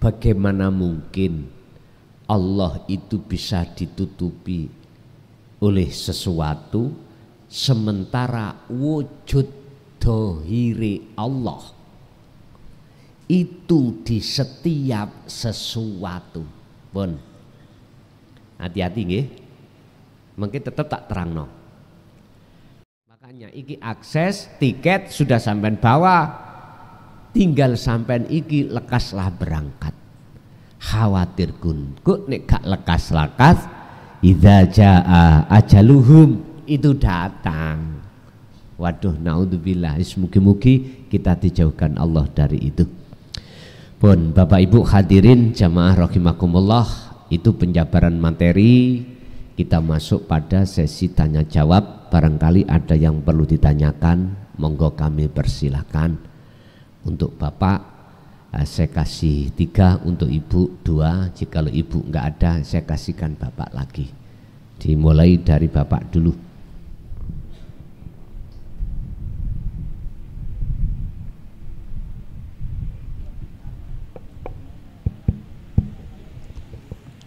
bagaimana mungkin Allah itu bisa ditutupi oleh sesuatu sementara wujud dohiri Allah itu di setiap sesuatu. Pun hati-hati nggih, mungkin tetap tak terangno. Makanya iki akses tiket sudah sampean bawa, tinggal sampean iki lekaslah berangkat. Khawatir kok nek gak lekas-lekas idza jaa ajaluhum itu datang. Waduh, naudzubillah. Mugi-mugi kita dijauhkan Allah dari itu. Pun Bapak Ibu hadirin jamaah rahimakumullah, itu penjabaran materi. Kita masuk pada sesi tanya jawab. Barangkali ada yang perlu ditanyakan, monggo kami persilahkan. Untuk Bapak saya kasih 3, untuk Ibu 2. Jikalau Ibu enggak ada, saya kasihkan Bapak lagi. Dimulai dari Bapak dulu.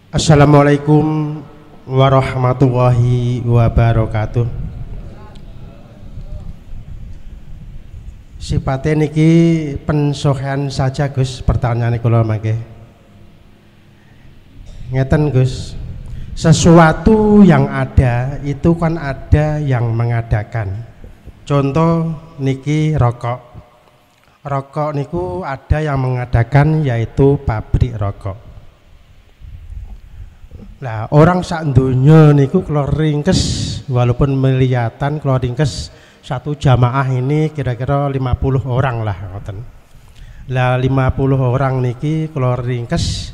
Assalamualaikum warahmatullahi wabarakatuh. Sifatnya niki pensohean saja Gus, pertanyaan kula mangke. Ngeten Gus, sesuatu yang ada itu kan ada yang mengadakan. Contoh niki rokok. Rokok niku ada yang mengadakan, yaitu pabrik rokok. Nah, orang sak donya niku kalau ringkes, walaupun melihatan kalau ringkes satu jamaah ini kira-kira 50 orang lah ngoten. Lah 50 orang niki kalau ringkes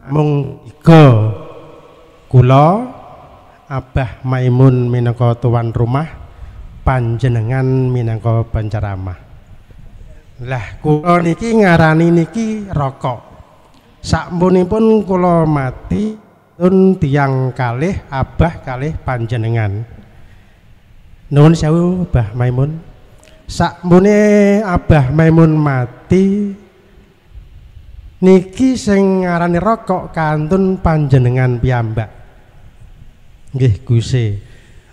mung 3 kula Abah Maimun minangka tuan rumah, panjenengan minangka penceramah. Lah kula niki ngarani niki rokok. Sakmunipun kula mati tun tiyang kalih Abah kalih panjenengan. Nuwun sewu Abah Maimun. Sakmune Abah Maimun mati niki sing ngarani rokok kantun panjenengan piyambak. Nggih Guse.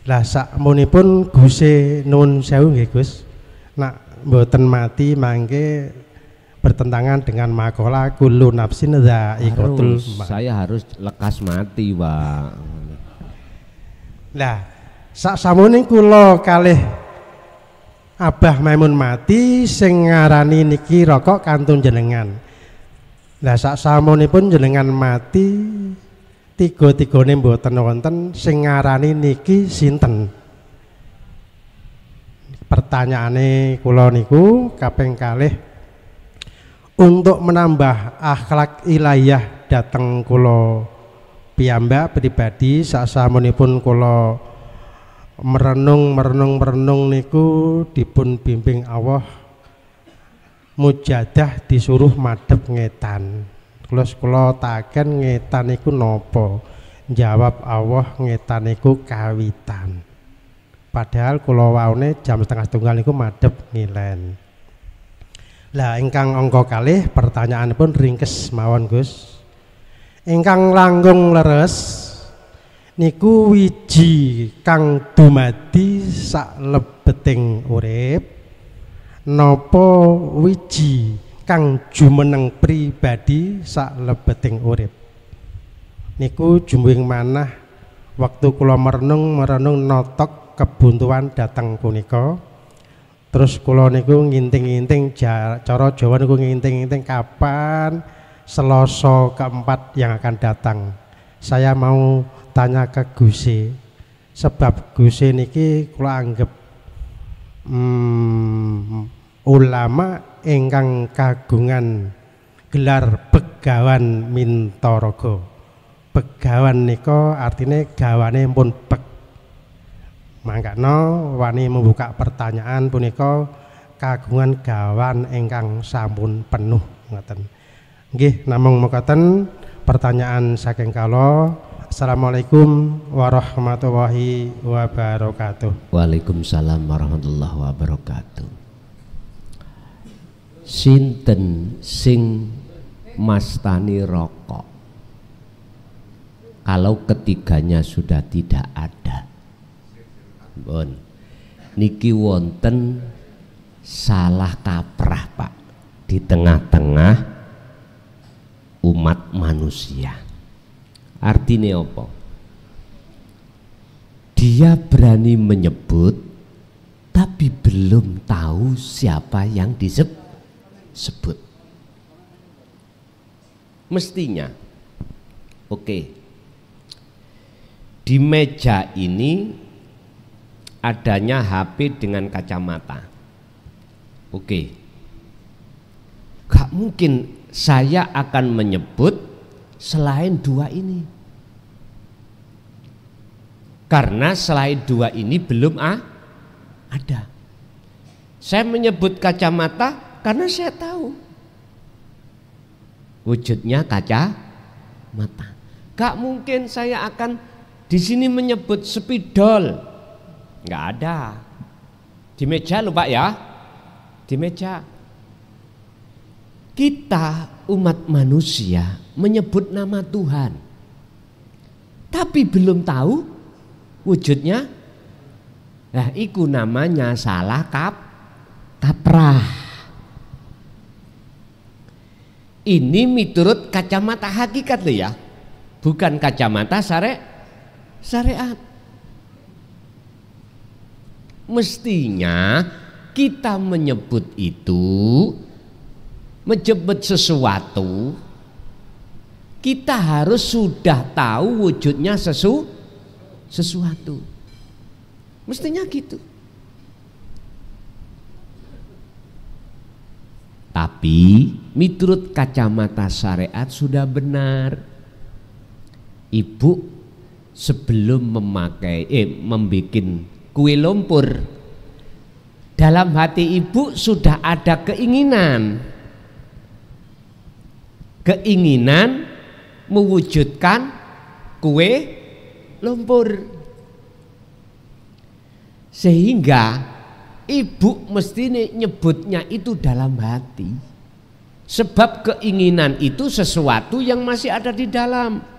Lah sakmunipun Guse nuwun sewu nggih Gus. Nak mboten mati mangke bertentangan dengan makalah kullu nafsin dha'iqatul maut. Saya harus lekas mati, Pak. Lah, saksamune kula kalih Abah Maimun mati sing ngarani niki rokok kantun jenengan. Lah saksamunipun jenengan mati, tiga-tigane mboten wonten sing ngarani niki sinten? Pertanyaane kula niku kaping kalih, untuk menambah akhlak ilahiyah dateng kula piyambak pribadi sasamunipun kula merenung niku dipun bimbing Allah mujadah disuruh madhep ngetan. Kula taken ngetan niku napa? Jawab Allah ngetan niku kawitan. Padahal kula waune jam 12:30 niku madhep ngilen. Lah ingkang angka kalih pertanyaanipun ringkes mawon Gus. Ingkang langkung leres niku wiji kang dumadi saklebeting urip napa wiji kang jumeneng pribadi saklebeting urip. Niku jumuing manah waktu kula merenung notok kebuntuan dateng punika. Terus kula niku nginting-nginting cara Jawa niku nginting-nginting kapan Selasa keempat yang akan datang. Saya mau tanya ke Guse, sebab Guse niki kula anggap ulama ingkang kagungan gelar Begawan Mintaraga. Begawan nika artine gawane pun beg. Mangkano wani membuka pertanyaan punika kagungan gawan ingkang sampun penuh ngoten. Nggih namung mekaten pertanyaan saking kala. Assalamualaikum warahmatullahi wabarakatuh. Waalaikumsalam warahmatullahi wabarakatuh. Sinten sing mastani rokok kalau ketiganya sudah tidak ada. Bon, niki wonten salah kaprah Pak di tengah-tengah umat manusia. Artinya apa? Dia berani menyebut tapi belum tahu siapa yang disebut. Mestinya oke, di meja ini adanya HP dengan kacamata. Oke, gak mungkin saya akan menyebut selain dua ini, karena selain dua ini belum ada. Saya menyebut kacamata karena saya tahu wujudnya kacamata. Gak mungkin saya akan di sini menyebut spidol, nggak ada. Di meja loh Pak ya, di meja. Kita umat manusia menyebut nama Tuhan, tapi belum tahu wujudnya. Nah, itu namanya salah kaprah. Ini miturut kacamata hakikat loh ya, bukan kacamata syariat. Mestinya kita menyebut itu, menyebut sesuatu, kita harus sudah tahu wujudnya sesuatu. Mestinya gitu. Tapi miturut kacamata syariat sudah benar. Ibu sebelum membuat kue lumpur, dalam hati ibu sudah ada keinginan mewujudkan kue lumpur, sehingga ibu mesti nyebutnya itu dalam hati, sebab keinginan itu sesuatu yang masih ada di dalam.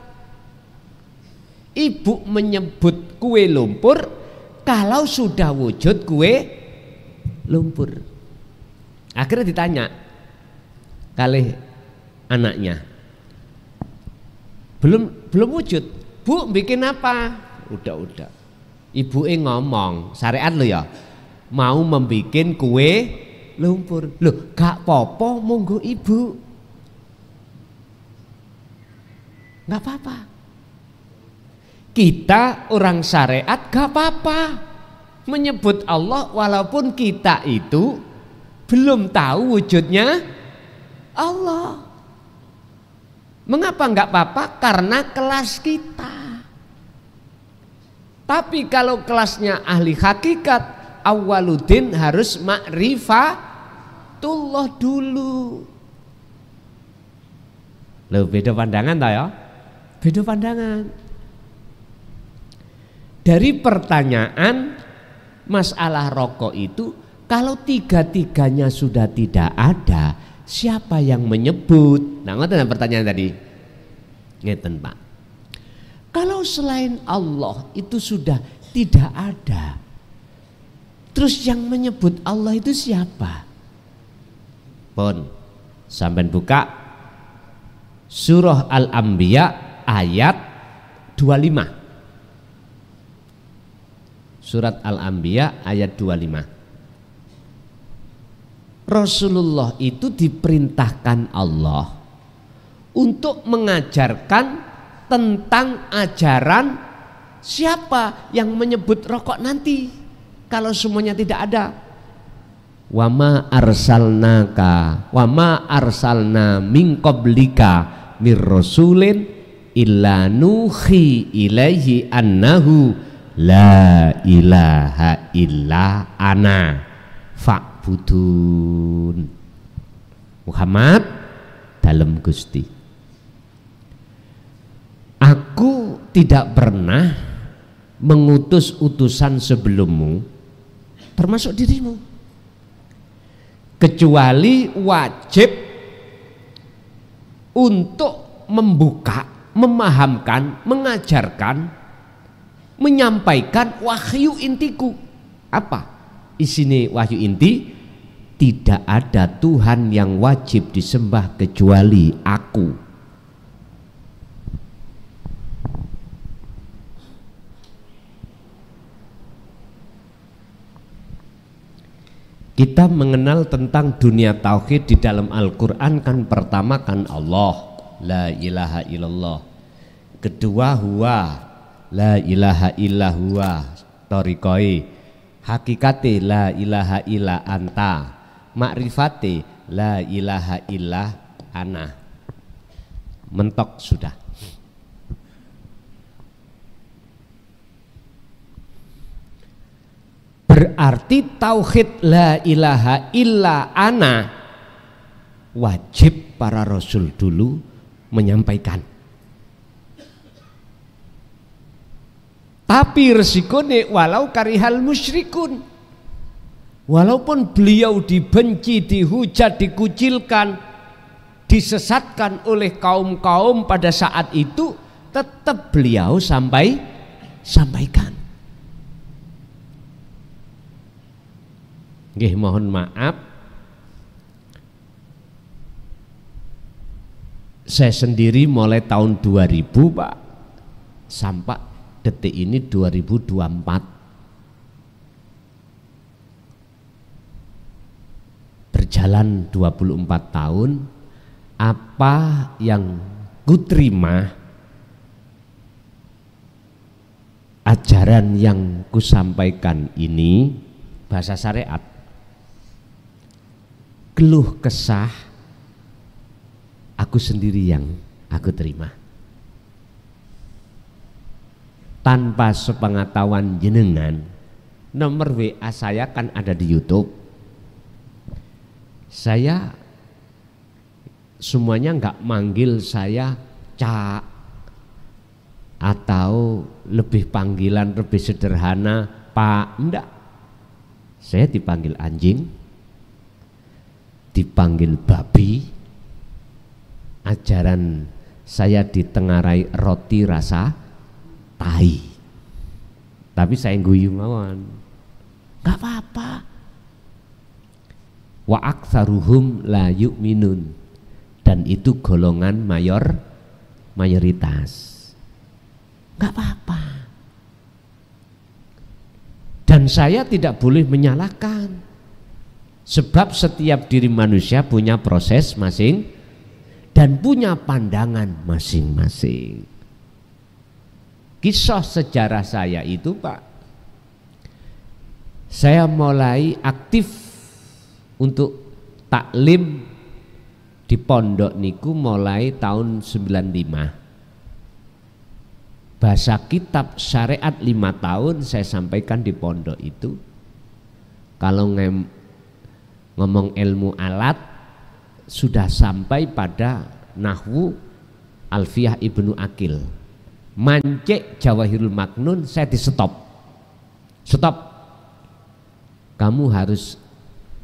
Ibu menyebut kue lumpur kalau sudah wujud kue lumpur. Akhirnya ditanya kali anaknya, belum wujud, Bu bikin apa? Udah. Ibu ngomong syariat lo ya, mau membikin kue lumpur. Loh, gak popo, monggo ibu, gak apa-apa. Kita orang syariat gak apa-apa menyebut Allah walaupun kita itu belum tahu wujudnya Allah. Mengapa enggak apa-apa? Karena kelas kita. Tapi kalau kelasnya ahli hakikat, awwaluddin harus ma'rifatullah dulu. Loh, beda pandangan tak ya? Beda pandangan. Dari pertanyaan masalah rokok itu, kalau tiga-tiganya sudah tidak ada, siapa yang menyebut? Nah, ngoten pertanyaan tadi. Ngeten Pak. Kalau selain Allah itu sudah tidak ada, terus yang menyebut Allah itu siapa? Pun sampai buka surah Al-Anbiya ayat 25. Surat Al-Anbiya ayat 25. Rasulullah itu diperintahkan Allah untuk mengajarkan tentang ajaran siapa yang menyebut rokok nanti kalau semuanya tidak ada. Wa ma arsalna min qablika mir rasulin illa nuhi ilaihi annahu la ilaha illa ana fa'budun. Muhammad dalam Gusti, aku tidak pernah mengutus utusan sebelummu termasuk dirimu, kecuali wajib untuk membuka, memahamkan, mengajarkan, menyampaikan wahyu intiku. Apa isine wahyu inti? Tidak ada Tuhan yang wajib disembah kecuali aku. Kita mengenal tentang dunia tauhid di dalam Al-Quran kan pertama kan Allah, la ilaha illallah. Kedua huwa, la ilaha illa huwa, torikoi. Hakikate la ilaha illa anta, makrifate la ilaha illa ana. Mentok sudah. Berarti tauhid la ilaha illa ana wajib para rasul dulu menyampaikan. Tapi resikonya walau karihal musyrikun, walaupun beliau dibenci, dihujat, dikucilkan, disesatkan oleh kaum-kaum pada saat itu, tetap beliau sampaikan. Nggih, mohon maaf, saya sendiri mulai tahun 2000 Pak, sampai detik ini 2024, berjalan 24 tahun. Apa yang kuterima, ajaran yang kusampaikan ini bahasa syariat, keluh kesah aku sendiri yang aku terima, tanpa sepengetahuan jenengan. Nomor WA saya kan ada di YouTube. Saya semuanya nggak manggil saya Cak, atau lebih panggilan lebih sederhana Pak, enggak. Saya dipanggil anjing, dipanggil babi. Ajaran saya ditengarai roti rasa tai, tapi saya guyu mawon, nggak apa-apa. Wa aktsaruhum la yu'minun, dan itu golongan mayoritas, nggak apa-apa. Dan saya tidak boleh menyalahkan, sebab setiap diri manusia punya proses masing dan punya pandangan masing-masing. Kisah sejarah saya itu Pak, saya mulai aktif untuk taklim di pondok niku mulai tahun 95. Bahasa kitab syariat 5 tahun saya sampaikan di pondok itu. Kalau ngomong ilmu alat sudah sampai pada nahwu Alfiyah Ibnu Akil. Mancek Jawahirul Maknun saya di stop. Kamu harus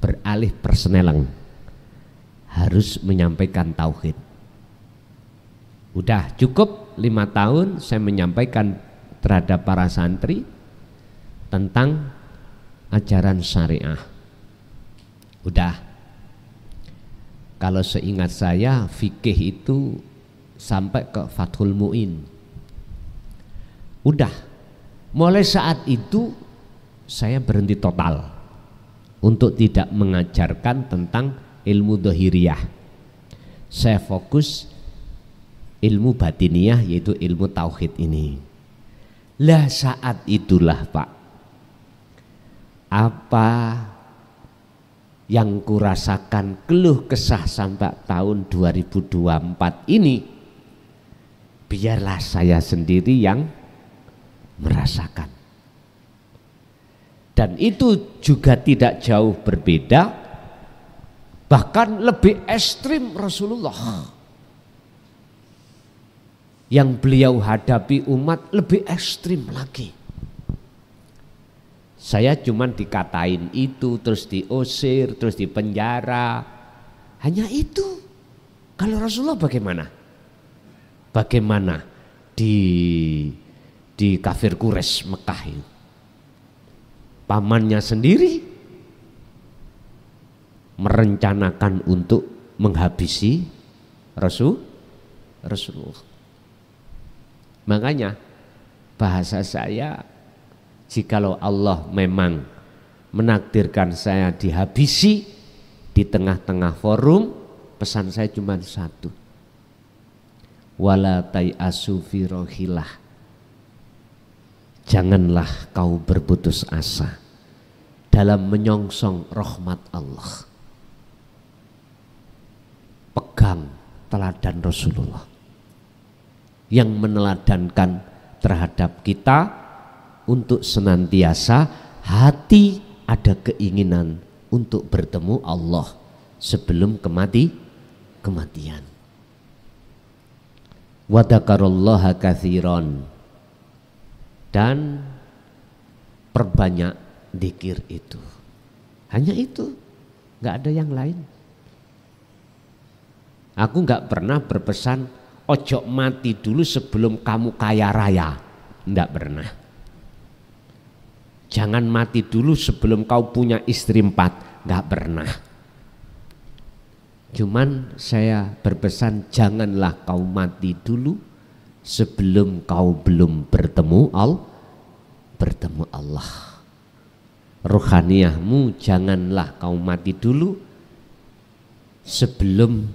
beralih persenelang, harus menyampaikan tauhid. Udah cukup 5 tahun saya menyampaikan terhadap para santri tentang ajaran syariah. Udah, kalau seingat saya fikih itu sampai ke Fathul Mu'in. Udah, mulai saat itu saya berhenti total untuk tidak mengajarkan tentang ilmu dhahiriyah. Saya fokus ilmu batiniyah, yaitu ilmu tauhid ini. Lah saat itulah Pak, apa yang kurasakan keluh kesah sampai tahun 2024 ini, biarlah saya sendiri yang merasakan. Dan itu juga tidak jauh berbeda, bahkan lebih ekstrim Rasulullah. Yang beliau hadapi umat lebih ekstrim lagi. Saya cuman dikatain itu, terus diusir, terus dipenjara. Hanya itu. Kalau Rasulullah bagaimana? Bagaimana di kafir Quraisy Mekah itu? Pamannya sendiri merencanakan untuk menghabisi Rasulullah. Makanya bahasa saya, jikalau Allah memang menakdirkan saya dihabisi di tengah-tengah forum, pesan saya cuma satu, wala tai'asu fi rohillah, janganlah kau berputus asa dalam menyongsong rahmat Allah. Pegang teladan Rasulullah yang meneladankan terhadap kita untuk senantiasa hati ada keinginan untuk bertemu Allah sebelum kematian. Wa dzakarallaha katsiran, dan perbanyak zikir itu. Hanya itu, nggak ada yang lain. Aku nggak pernah berpesan ojo mati dulu sebelum kamu kaya raya, nggak pernah. Jangan mati dulu sebelum kau punya istri 4, nggak pernah. Cuman saya berpesan janganlah kau mati dulu sebelum kau belum bertemu Allah. Rohaniyahmu janganlah kau mati dulu sebelum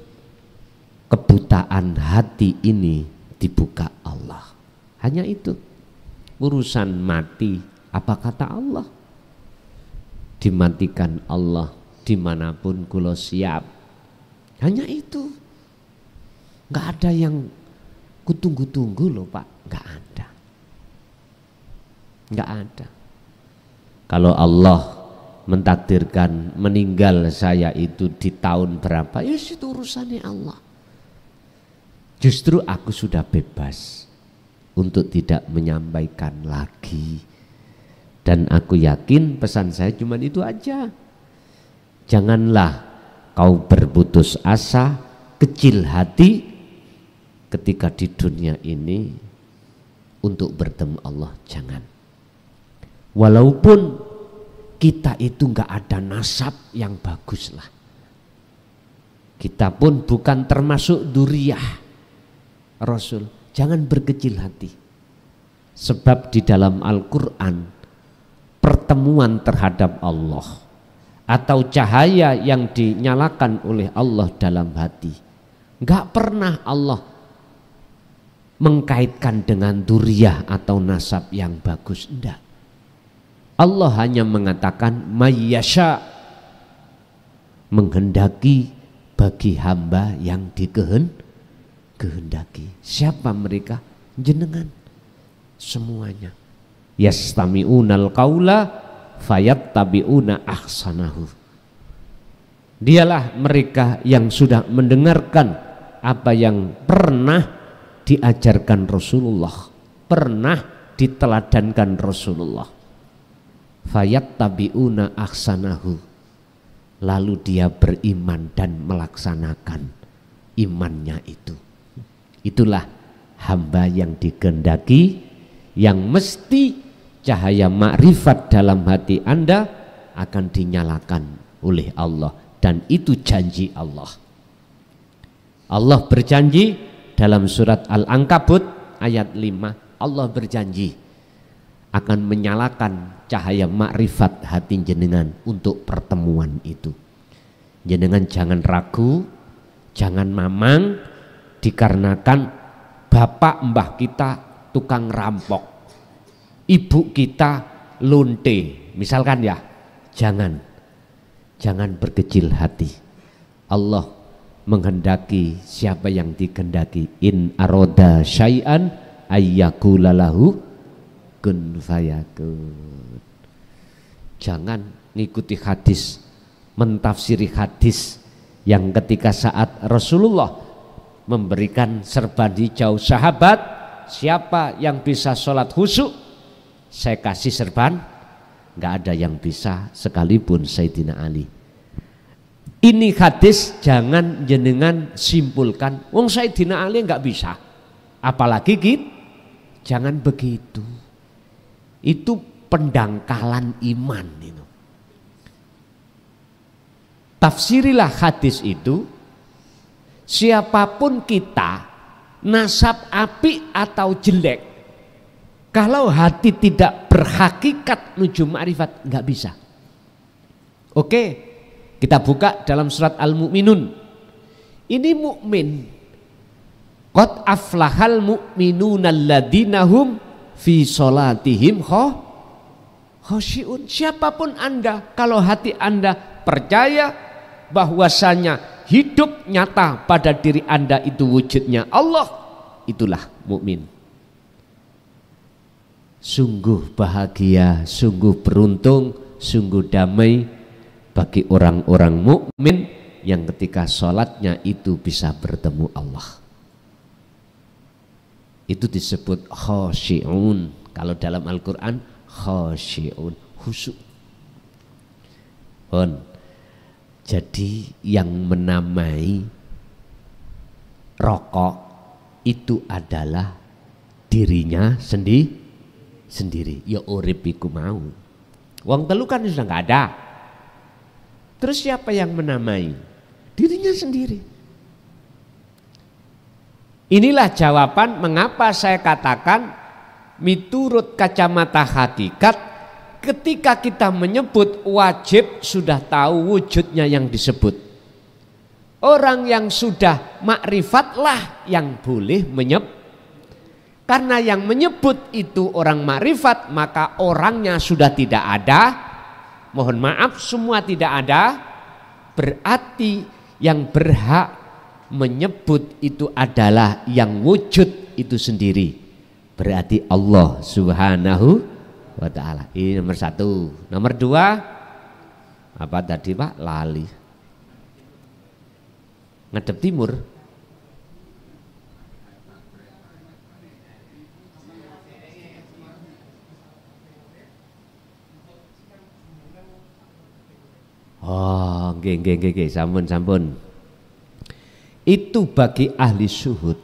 kebutaan hati ini dibuka Allah. Hanya itu. Urusan mati, apa kata Allah? Dimatikan Allah dimanapun kulo siap. Hanya itu. Nggak ada yang kutunggu-tunggu loh Pak. Nggak ada. Nggak ada. Kalau Allah mentakdirkan meninggal saya itu di tahun berapa, ya itu urusannya Allah. Justru aku sudah bebas untuk tidak menyampaikan lagi. Dan aku yakin pesan saya cuma itu aja. Janganlah kau berputus asa, kecil hati ketika di dunia ini untuk bertemu Allah. Jangan. Walaupun kita itu nggak ada nasab yang bagus lah. Kita pun bukan termasuk dzurriyyah Rasul, jangan berkecil hati. Sebab di dalam Al-Quran pertemuan terhadap Allah atau cahaya yang dinyalakan oleh Allah dalam hati, nggak pernah Allah mengkaitkan dengan dzurriyyah atau nasab yang bagus, enggak. Allah hanya mengatakan mayyasha, menghendaki bagi hamba yang dikehendaki. Siapa mereka? Jenengan semuanya. Yastami'unal qaula fayattabi'una ahsanahu. Dialah mereka yang sudah mendengarkan apa yang pernah diajarkan Rasulullah, pernah diteladankan Rasulullah. Fayattabi'una ahsanahu, lalu dia beriman dan melaksanakan imannya itu. Itulah hamba yang dikehendaki, yang mesti cahaya makrifat dalam hati Anda akan dinyalakan oleh Allah, dan itu janji Allah. Allah berjanji dalam surat Al-Ankabut ayat 5, Allah berjanji akan menyalakan cahaya makrifat hati jenengan untuk pertemuan itu. Jenengan jangan ragu, jangan mamang dikarenakan bapak mbah kita tukang rampok, ibu kita lonte, misalkan ya. Jangan berkecil hati. Allah menghendaki siapa yang dikehendaki, in aroda syai'an ayyakulalahu kun fayakun. Jangan ngikuti hadis, mentafsiri hadis yang ketika saat Rasulullah memberikan serban hijau sahabat, siapa yang bisa sholat khusyuk saya kasih serban. Nggak ada yang bisa sekalipun Sayyidina Ali. Ini hadis jangan jenengan simpulkan, wong Sayyidina Ali nggak bisa. Apalagi gitu, jangan begitu. Itu pendangkalan iman itu. Tafsirilah hadis itu, siapapun kita, nasab apik atau jelek, kalau hati tidak berhakikat menuju ma'rifat, nggak bisa. Oke, kita buka dalam surat Al-Mu'minun. Ini mukmin. Qad aflahal mu'minuna alladzina hum fi sholatihim khosyi'un. Siapapun Anda, kalau hati Anda percaya bahwasanya hidup nyata pada diri Anda itu wujudnya Allah, itulah mukmin. Sungguh bahagia, sungguh beruntung, sungguh damai bagi orang-orang mukmin yang ketika sholatnya itu bisa bertemu Allah. Itu disebut khosyi'un. Kalau dalam Al-Quran khosyi'un, khusyuk. Jadi yang menamai rokok itu adalah dirinya sendiri. Ya urip iku mau. Wong telu kan sudah nggak ada. Terus siapa yang menamai? Dirinya sendiri. Inilah jawaban mengapa saya katakan miturut kacamata hakikat, ketika kita menyebut wajib sudah tahu wujudnya yang disebut. Orang yang sudah makrifat yang boleh menyebut. Karena yang menyebut itu orang makrifat, maka orangnya sudah tidak ada. Mohon maaf, semua tidak ada. Berarti yang berhak menyebut itu adalah yang wujud itu sendiri. Berarti Allah Subhanahu wa ta'ala. Ini nomor satu. Nomor dua, apa tadi Pak? Lali. Ngadep timur. Oh, nggih, sampun. Itu bagi ahli syuhud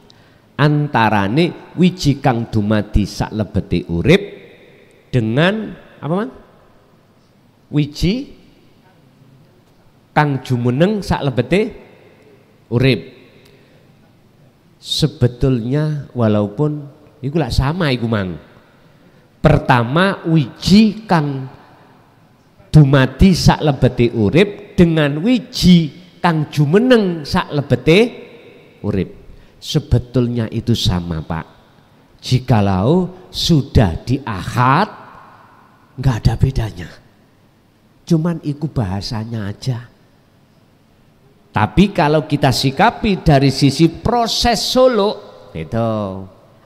antarane wiji kang dumadi saklebete urip dengan apa man? Wiji kang jumeneng saklebete urip. Sebetulnya walaupun iku lak sama iku mang. Pertama wiji kang dumadi saklebete urip dengan wiji kang jumeneng saklebete urip. Sebetulnya itu sama Pak. Jikalau sudah di ahad nggak ada bedanya. Cuman iku bahasanya aja. Tapi kalau kita sikapi dari sisi proses solo, itu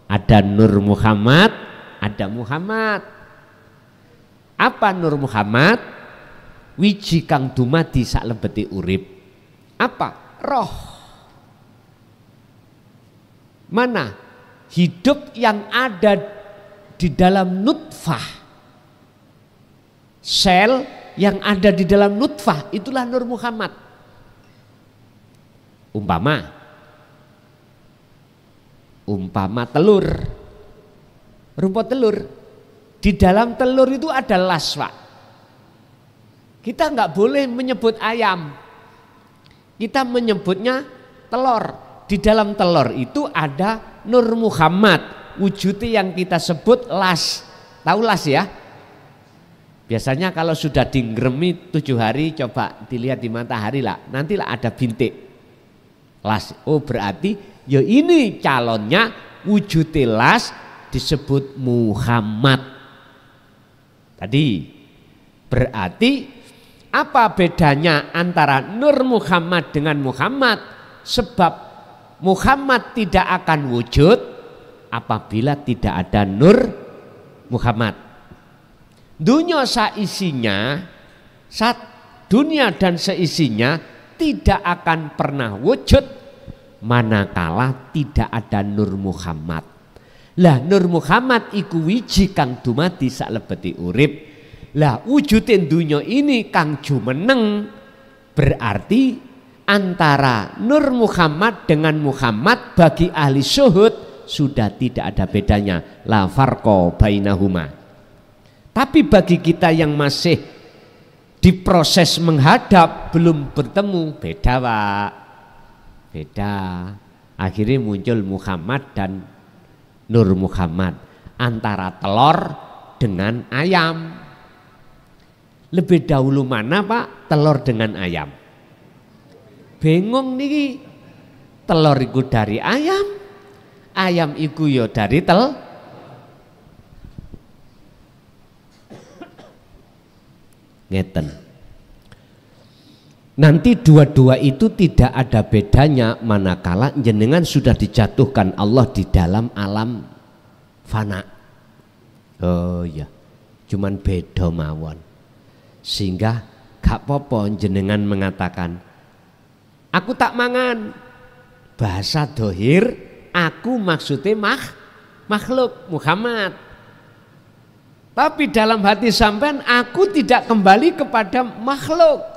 ada Nur Muhammad, ada Muhammad. Apa Nur Muhammad? Wiji kang dumadi saklebete urip. Apa? Roh. Mana? Hidup yang ada di dalam nutfah. Sel yang ada di dalam nutfah, itulah Nur Muhammad. Umpama telur. Rumput telur. Di dalam telur itu ada las, Pak. Kita nggak boleh menyebut ayam. Kita menyebutnya telur. Di dalam telur itu ada Nur Muhammad. Wujudnya yang kita sebut las. Tahu las ya? Biasanya kalau sudah digeremi 7 hari, coba dilihat di matahari lah. Nantilah ada bintik. Las. Oh berarti ya ini calonnya wujudnya las disebut Muhammad. Tadi berarti apa bedanya antara Nur Muhammad dengan Muhammad? Sebab Muhammad tidak akan wujud apabila tidak ada Nur Muhammad. Dunia dan seisinya tidak akan pernah wujud manakala tidak ada Nur Muhammad. Lah Nur Muhammad iku wiji kang dumadi saklebete urip. Lah wujudin dunia ini kang jumeneng Berarti antara Nur Muhammad dengan Muhammad bagi ahli syuhud sudah tidak ada bedanya, la farqa bainahuma. Tapi bagi kita yang masih di proses menghadap belum bertemu, beda Pak, beda. Akhirnya muncul Muhammad dan Nur Muhammad, antara telur dengan ayam. Lebih dahulu mana Pak, telur dengan ayam? Bingung nih, telur iku dari ayam iku yo dari ngeten. Nanti dua-dua itu tidak ada bedanya manakala jenengan sudah dijatuhkan Allah di dalam alam fana. Oh ya, cuman beda mawon. Sehingga gak popo jenengan mengatakan aku tak mangan, bahasa dohir aku maksudnya makhluk Muhammad. Tapi dalam hati sampean aku tidak kembali kepada makhluk.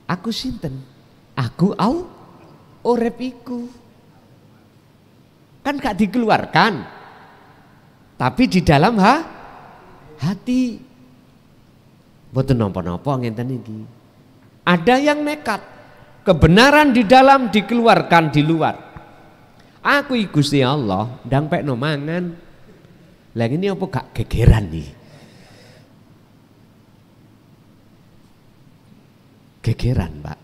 Aku sinten? Aku urip iku. Kan gak dikeluarkan. Tapi di dalam hati. Mboten napa-napa ngenten iki. Ada yang nekat. Kebenaran di dalam dikeluarkan di luar. Aku Gusti Allah ndang pekno mangan. Lah ini apa gak gegeran nih? Gegeran Pak.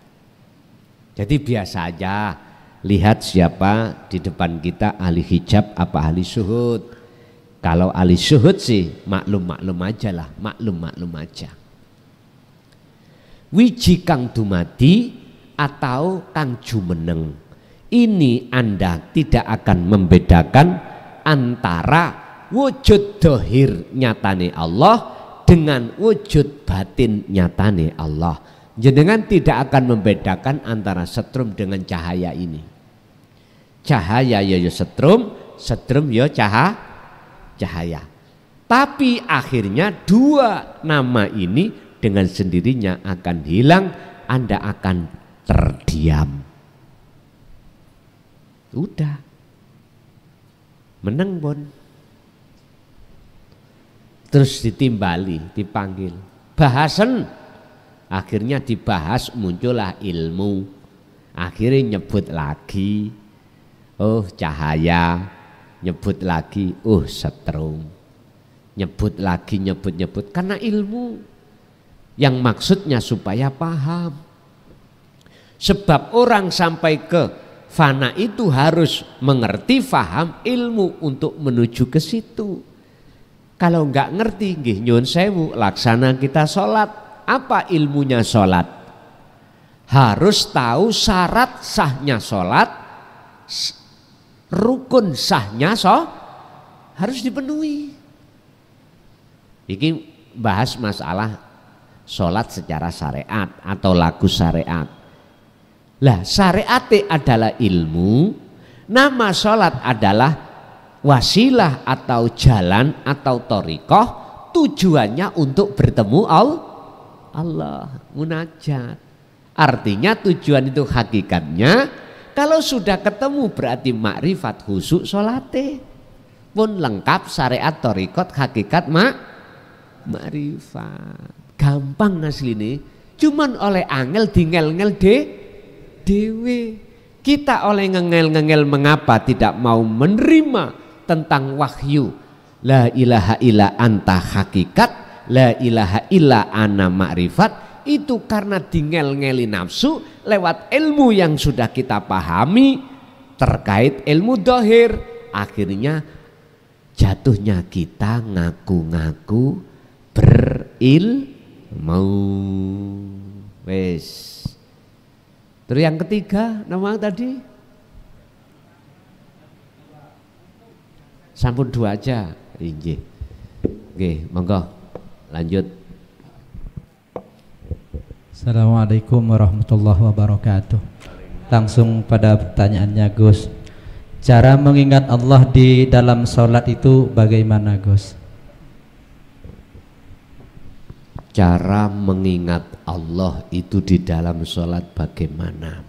Jadi biasa aja, lihat siapa di depan kita, ahli hijab apa ahli syuhud. Kalau ahli syuhud sih maklum aja lah, maklum aja. Wiji kang dumadi atau kang jumeneng, ini Anda tidak akan membedakan antara wujud dohir nyatane Allah dengan wujud batin nyatane Allah. Jenengan tidak akan membedakan antara setrum dengan cahaya ini. Cahaya ya setrum, setrum ya cahaya. Tapi akhirnya dua nama ini dengan sendirinya akan hilang, Anda akan terdiam. Udah. Meneng Bon. Terus ditimbali, dipanggil. Bahasan. Akhirnya dibahas, muncullah ilmu. Akhirnya nyebut lagi, oh cahaya. Nyebut lagi, oh setrum. Nyebut lagi, nyebut. Karena ilmu. Yang maksudnya supaya paham. Sebab orang sampai ke fana itu harus mengerti, faham ilmu untuk menuju ke situ. Kalau enggak ngerti, nggih nyun sewu, laksana kita sholat. Apa ilmunya sholat? Harus tahu syarat sahnya sholat, rukun sahnya harus dipenuhi. Ini bahas masalah sholat secara syariat atau laku syariat. Lah syariat adalah ilmu, nama sholat adalah wasilah atau jalan atau thariqah, tujuannya untuk bertemu Allah, munajat. Artinya tujuan itu hakikatnya kalau sudah ketemu berarti makrifat khusyuk sholate pun lengkap syariat thariqat hakikat makrifat. Gampang asline, cuman oleh angel dingel-ngel dewe. Kita oleh ngengel-ngengel mengapa tidak mau menerima tentang wahyu la ilaha illa anta hakikat, la ilaha illa ana ma'rifat, itu karena dingel-ngeli nafsu lewat ilmu yang sudah kita pahami terkait ilmu dohir. Akhirnya jatuhnya kita ngaku-ngaku berilmu. Wes. Terus yang ketiga nama tadi sampun dua aja. Inggih. Oke, monggo. Lanjut. Assalamualaikum warahmatullahi wabarakatuh. Langsung pada pertanyaannya Gus. Cara mengingat Allah di dalam sholat itu bagaimana Gus? cara mengingat Allah itu di dalam sholat bagaimana?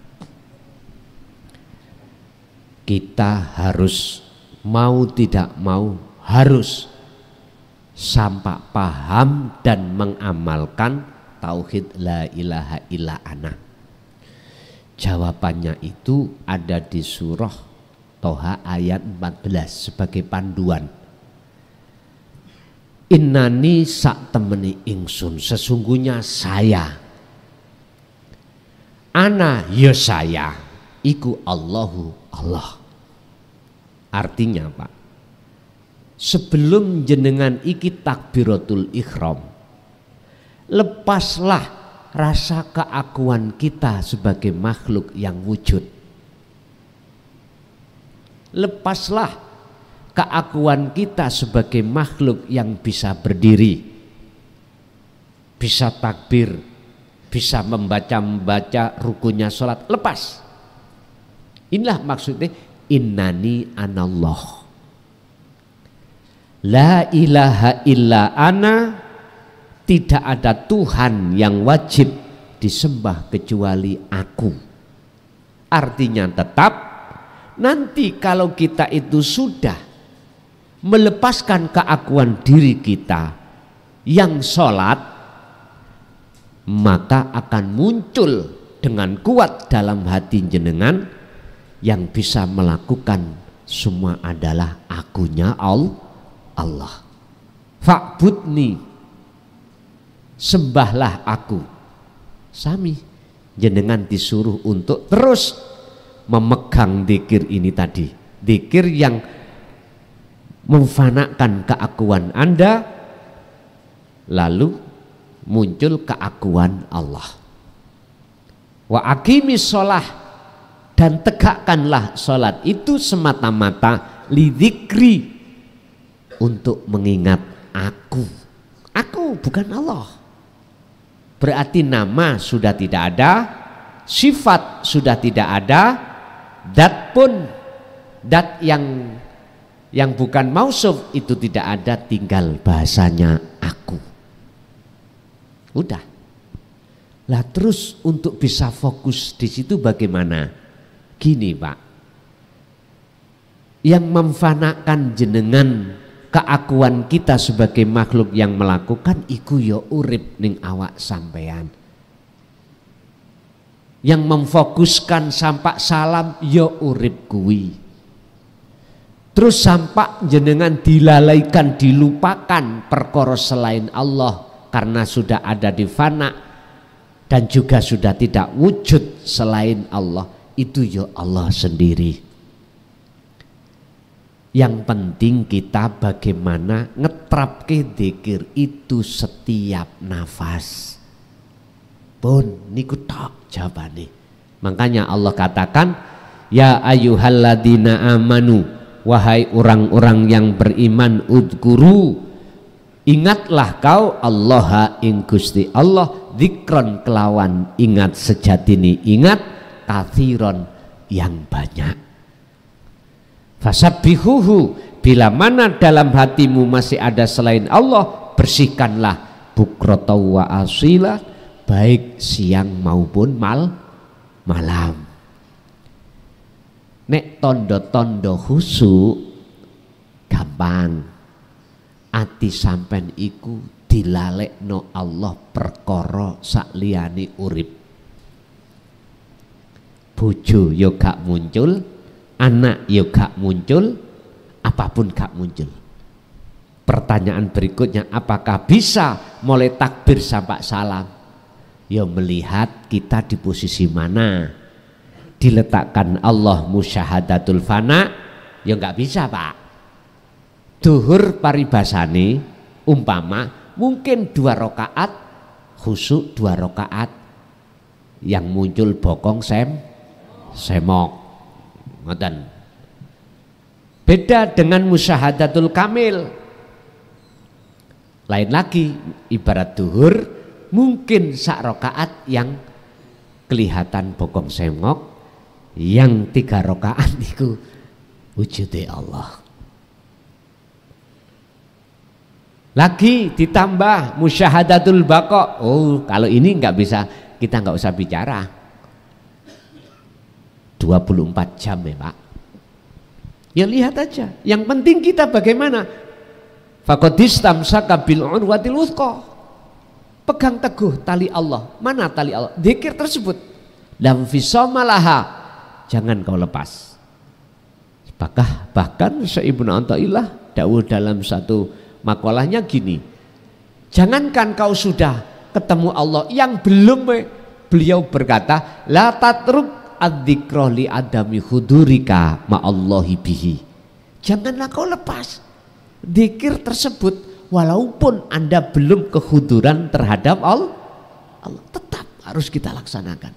Kita harus mau tidak mau harus sampai paham dan mengamalkan tauhid la ilaha illa ana. Jawabannya itu ada di surah Toha ayat 14 sebagai panduan. Innani sak temeni ingsun, sesungguhnya saya, ana ya saya, iku Allahu Allah. Artinya Pak, sebelum jenengan iki takbiratul ihram, lepaslah rasa keakuan kita sebagai makhluk yang wujud. Lepaslah keakuan kita sebagai makhluk yang bisa berdiri, bisa takbir, bisa membaca rukunya sholat. Lepas. Inilah maksudnya innani anallah, la ilaha illa ana. Tidak ada Tuhan yang wajib disembah kecuali aku. Artinya tetap nanti kalau kita itu sudah melepaskan keakuan diri kita yang sholat, maka akan muncul dengan kuat dalam hati jenengan yang bisa melakukan semua adalah akunya Allah. Fa'budni, sembahlah aku. Sami jenengan disuruh untuk terus memegang dzikir ini tadi, dzikir yang memfanakan keakuan Anda, lalu muncul keakuan Allah. Wa aqimis sholah, dan tegakkanlah sholat itu semata-mata lidzikri, untuk mengingat aku. Aku bukan Allah. Berarti nama sudah tidak ada, sifat sudah tidak ada, dat pun, dat yang bukan mausuf itu tidak ada, tinggal bahasanya aku. Udah. Lah terus untuk bisa fokus di situ bagaimana? Gini Pak, yang memfanakan jenengan keakuan kita sebagai makhluk yang melakukan iku ya urip ning awak sampean. Yang memfokuskan sampak salam ya urip kuwi. Terus sampak jenengan dilalaikan, dilupakan perkara selain Allah karena sudah ada di fana dan juga sudah tidak wujud selain Allah, itu ya Allah sendiri. Yang penting kita bagaimana ngetrapke dzikir itu setiap nafas. Pun niku tok jawabane. Makanya Allah katakan, ya ayyuhalladzina amanu, wahai orang-orang yang beriman, udguru, ingatlah kau Allah ing Gusti Allah, dzikron kelawan ingat sejatine ingat, katsiron yang banyak. Fasabbihuhu, bila mana dalam hatimu masih ada selain Allah, bersihkanlah bukrotau wa asila, baik siang maupun malam. Nek tondo-tondo khusyuk gampang. Ati sampen iku dilalekno Allah perkara sakliyane urip. Bojo yo gak muncul, anak ya gak muncul, apapun gak muncul. Pertanyaan berikutnya, apakah bisa mulai takbir sampai salam? Ya melihat kita di posisi mana. Diletakkan Allah musyahadatul fana, ya gak bisa Pak. Duhur paribasane umpama mungkin 2 rakaat khusyuk, 2 rakaat yang muncul bokong semok. Ngoten. Beda dengan musyahadatul kamil. Lain lagi, ibarat duhur mungkin sak rakaat yang kelihatan bokong semok, yang 3 rakaat itu wujude Allah. Lagi ditambah musyahadatul baqa. Oh, kalau ini nggak bisa, kita nggak usah bicara. 24 jam ya Pak. Ya lihat aja. Yang penting kita bagaimana? Faqadistamsaka bil urwatil wuthqa. Pegang teguh tali Allah. Mana tali Allah? Dzikir tersebut. Lam fisomalaha. Jangan kau lepas. Bahkan Syekh Ibnu Athaillah dawuh dalam satu makalahnya gini, jangankan kau sudah ketemu Allah, yang belum, beliau berkata, la tatruk adzikra li adami hudurika ma'allahi bihi. Janganlah kau lepas zikir tersebut walaupun Anda belum kehuduran terhadap Allah, tetap harus kita laksanakan.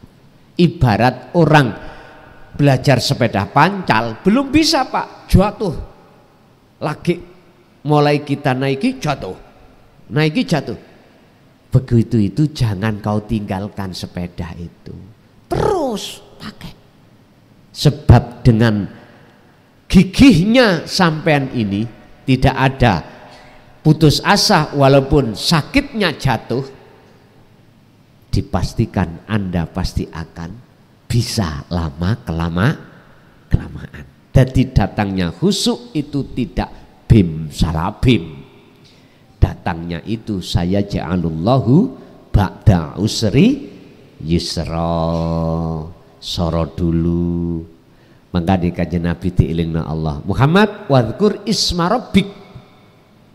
Ibarat orang belajar sepeda pancal, belum bisa Pak, jatuh lagi, mulai kita naiki jatuh, naiki jatuh. Begitu itu jangan kau tinggalkan sepeda itu, terus pakai. Sebab dengan gigihnya sampean ini tidak ada putus asa walaupun sakitnya jatuh, dipastikan Anda pasti akan bisa lama kelamaan. Jadi datangnya khusyuk itu tidak bim salah bim. Datangnya itu saya ja'alullahu ba'da usri yusra. Soro dulu. Maka di kajian Nabi diilingna Allah. Muhammad wadhkur isma rabbik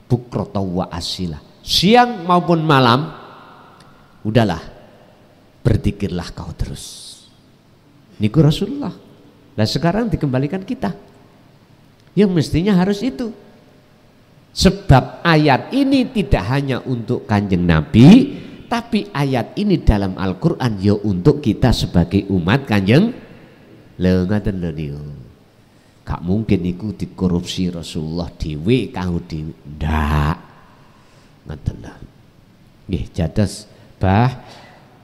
bukrata wa asila. Siang maupun malam, udahlah, berzikirlah kau terus. Niku Rasulullah. Nah sekarang dikembalikan kita, yang mestinya harus itu. Sebab ayat ini tidak hanya untuk Kanjeng Nabi, tapi ayat ini dalam Al-Quran ya untuk kita sebagai umat Kanjeng. Ngaten lho niku. Gak mungkin niku dikorupsi Rasulullah dhewe kanggo dhewe. Ndak. Ngaten lho. Nggih, jados bah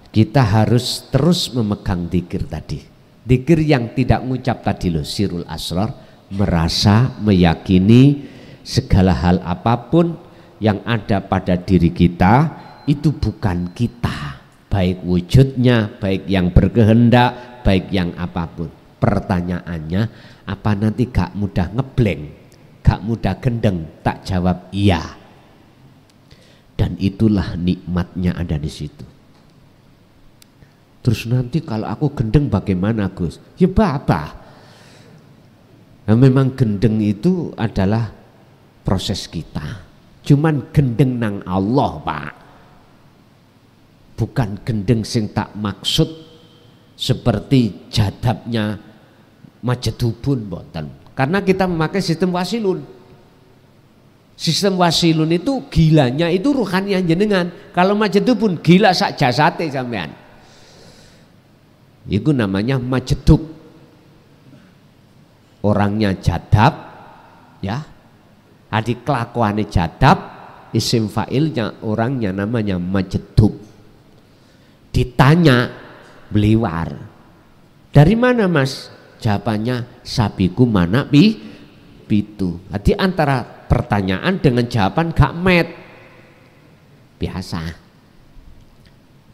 kita harus terus memegang zikir tadi. Zikir yang tidak ngucap tadi loh, sirul asrar, merasa meyakini segala hal apapun yang ada pada diri kita itu bukan kita, baik wujudnya, baik yang berkehendak, baik yang apapun. Pertanyaannya, apa nanti gak mudah ngeblank, gak mudah gendeng? Tak jawab iya. Dan itulah nikmatnya ada di situ. Terus nanti kalau aku gendeng bagaimana Gus? Ya apa? Nah, memang gendeng itu adalah proses kita. Cuman gendeng nang Allah Pak. Bukan gendeng sing tak maksud seperti jadabnya majedubun boten. Karena kita memakai sistem wasilun. Sistem wasilun itu gilanya itu ruhanian jenengan. Kalau majedubun gila sak jasate sampean. Itu namanya majedub. Orangnya jadab, ya. Adik kelakuannya jadab, isim fa'ilnya orangnya namanya majedub. Ditanya beliwar. Dari mana Mas? Jawabannya sabiku mana pitu. Jadi antara pertanyaan dengan jawaban gak met. Biasa.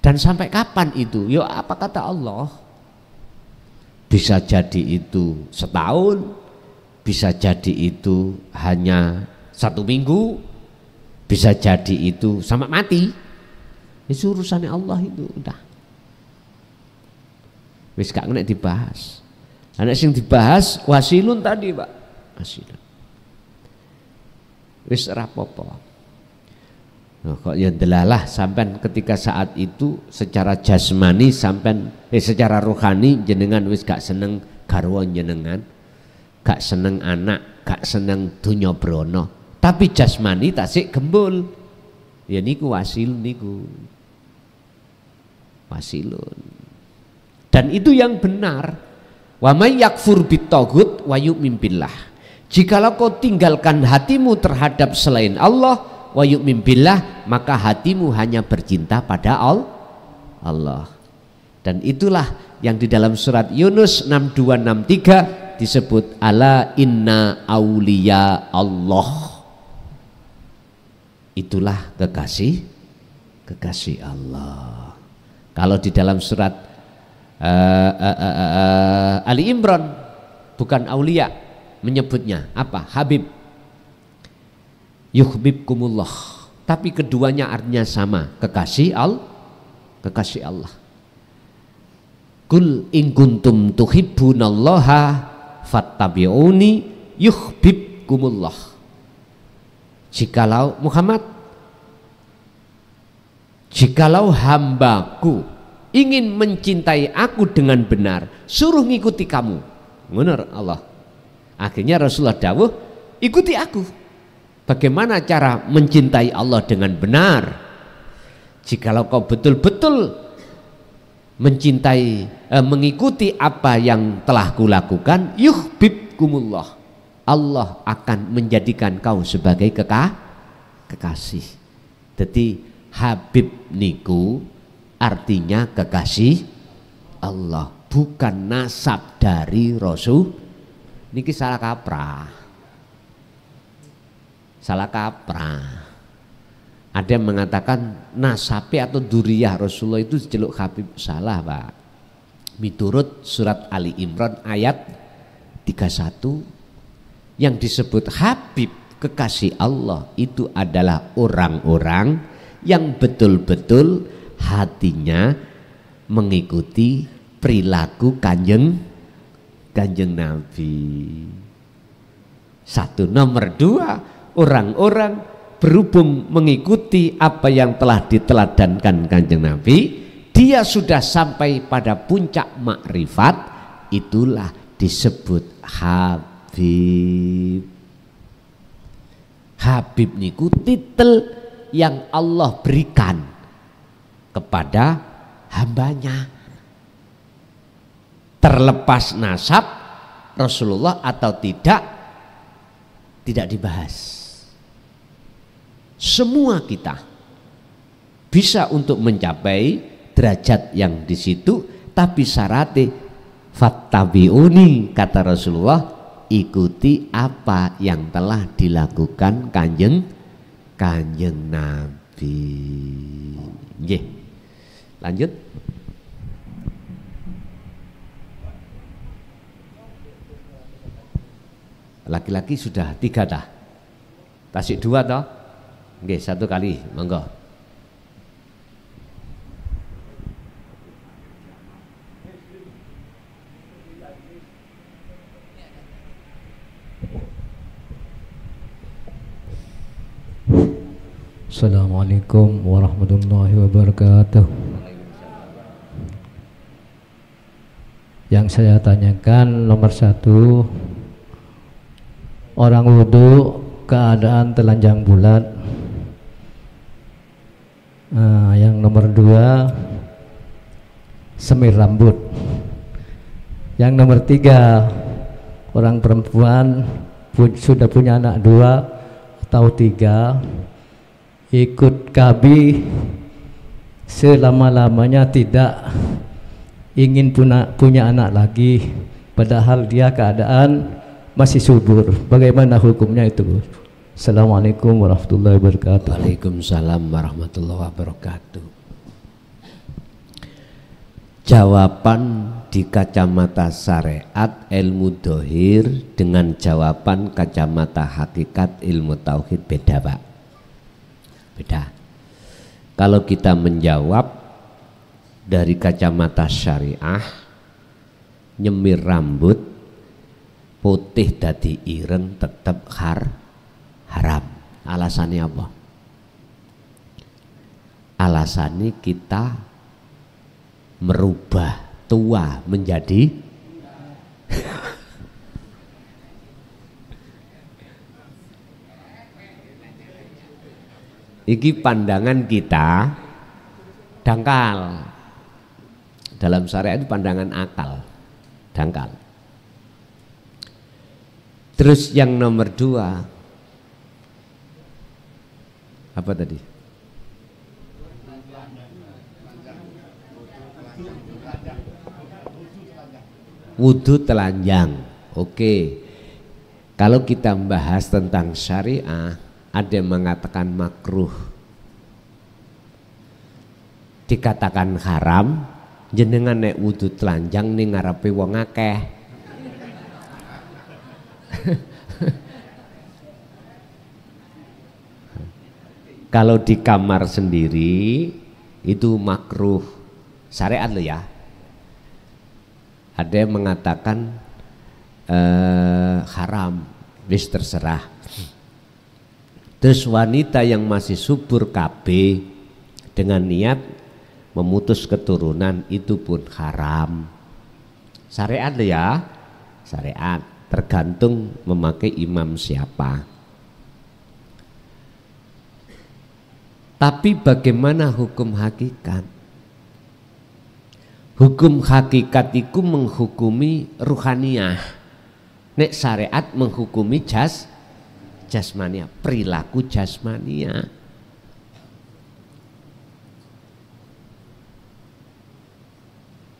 Dan sampai kapan itu? Yo apa kata Allah? Bisa jadi itu setahun, bisa jadi itu hanya 1 minggu, bisa jadi itu sampai mati. Itu urusannya Allah itu udah. Wis gak kena dibahas. Anak sing dibahas wasilun tadi Pak, wasilun. Wis rapopo. Nah, kok ya delalah sampean ketika saat itu secara jasmani sampean secara rohani jenengan wis gak seneng garwa jenengan, gak seneng anak, gak seneng dunya brono, tapi jasmani tasik gembul. Ya niku wasilun niku. Wasilun. Dan itu yang benar. Wa may yakfur bitaghut wa yu'min billah. Jikalau kau tinggalkan hatimu terhadap selain Allah, wa yu'min billah, maka hatimu hanya bercinta pada Allah. Dan itulah yang di dalam surat Yunus 6263 disebut ala inna auliya Allah. itulah kekasih Allah. Kalau di dalam surat Ali Imran, bukan aulia menyebutnya apa? Habib, yuhibbukumullah, tapi keduanya artinya sama, kekasih Allah. Kul in kuntum tuhibbunallaha fattabi'uni yuhibbukumullah. Jikalau Muhammad, jikalau hambaku ingin mencintai aku dengan benar, suruh ngikuti kamu. Benar Allah. Akhirnya Rasulullah dawuh, ikuti aku. Bagaimana cara mencintai Allah dengan benar? Jikalau kau betul-betul mencintai, mengikuti apa yang telah kulakukan, yuhibbukumullah, Allah akan menjadikan kau sebagai kekasih. Jadi Habib niku artinya kekasih Allah, bukan nasab dari Rasul. Niki salah kaprah. Ada yang mengatakan nasabe atau duriyah Rasulullah itu jeluk Habib. Salah, Pak. Miturut surat Ali Imran ayat 31, yang disebut Habib, kekasih Allah, itu adalah orang-orang yang betul-betul hatinya mengikuti perilaku kanjeng Nabi. Satu. Nomor dua, orang-orang berhubung mengikuti apa yang telah diteladankan kanjeng Nabi, dia sudah sampai pada puncak makrifat, itulah disebut Habib. Habib niku titel yang Allah berikan kepada hambanya, terlepas nasab Rasulullah atau tidak dibahas. Semua kita bisa untuk mencapai derajat yang di situ, tapi syaratnya fattabi'uni, kata Rasulullah, ikuti apa yang telah dilakukan kanjeng Nabi. Nggih. Lanjut. Laki-laki sudah 3 dah. Tasik 2 toh? Nggih, 1 kali, monggo. Assalamualaikum warahmatullahi wabarakatuh. Yang saya tanyakan nomor 1, orang wudhu keadaan telanjang bulat. Yang nomor 2, semir rambut. Yang nomor 3, orang perempuan sudah punya anak 2 atau 3, ikut KB selama-lamanya, tidak ingin punya anak lagi, padahal dia keadaan masih subur. Bagaimana hukumnya itu? Assalamualaikum warahmatullahi wabarakatuh. Waalaikumsalam warahmatullahi wabarakatuh. Jawaban di kacamata syariat ilmu dohir dengan jawaban kacamata hakikat ilmu tauhid beda, Pak. Beda. Kalau kita menjawab dari kacamata syariah, nyemir rambut putih dadi ireng tetap haram. Alasannya apa? Alasannya kita merubah tua menjadi iki pandangan kita dangkal. Dalam syariat itu pandangan akal, dangkal. Terus yang nomor 2 apa tadi? Wudhu telanjang. Oke. Kalau kita membahas tentang syariah, ada yang mengatakan makruh, dikatakan haram, jenengan nek wudu telanjang ning ngarepe wong akeh. Kalau di kamar sendiri itu makruh syariat lo ya. Ada yang mengatakan haram, wis terserah. Terus wanita yang masih subur KB dengan niat memutus keturunan itu pun haram. Syariat lo ya, syariat, tergantung memakai imam siapa. Tapi bagaimana hukum hakikat? Hukum hakikat itu menghukumi ruhaniyah. Nek syariat menghukumi jasmania, perilaku jasmania.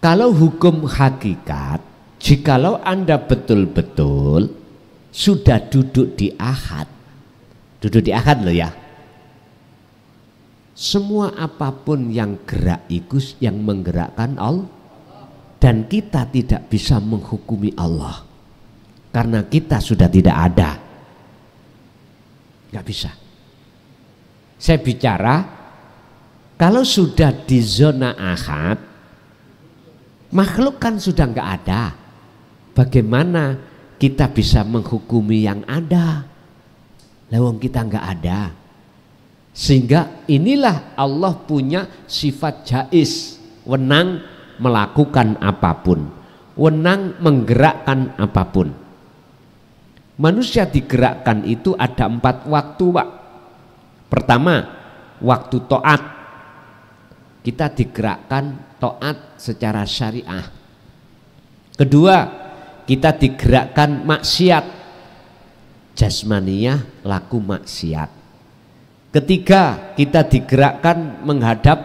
Kalau hukum hakikat, jikalau Anda betul-betul sudah duduk di ahad loh ya. Semua apapun yang gerak itu yang menggerakkan Allah, dan kita tidak bisa menghukumi Allah karena kita sudah tidak ada, nggak bisa. Saya bicara kalau sudah di zona ahad, makhluk kan sudah nggak ada, bagaimana kita bisa menghukumi yang ada? Lawang kita nggak ada. Sehingga inilah Allah punya sifat jaiz, wenang melakukan apapun, wenang menggerakkan apapun. Manusia digerakkan itu ada 4 waktu, Pak. Pertama, waktu taat. Kita digerakkan taat secara syariah. Kedua, kita digerakkan maksiat, jasmaniyah, laku maksiat. Ketiga, kita digerakkan menghadap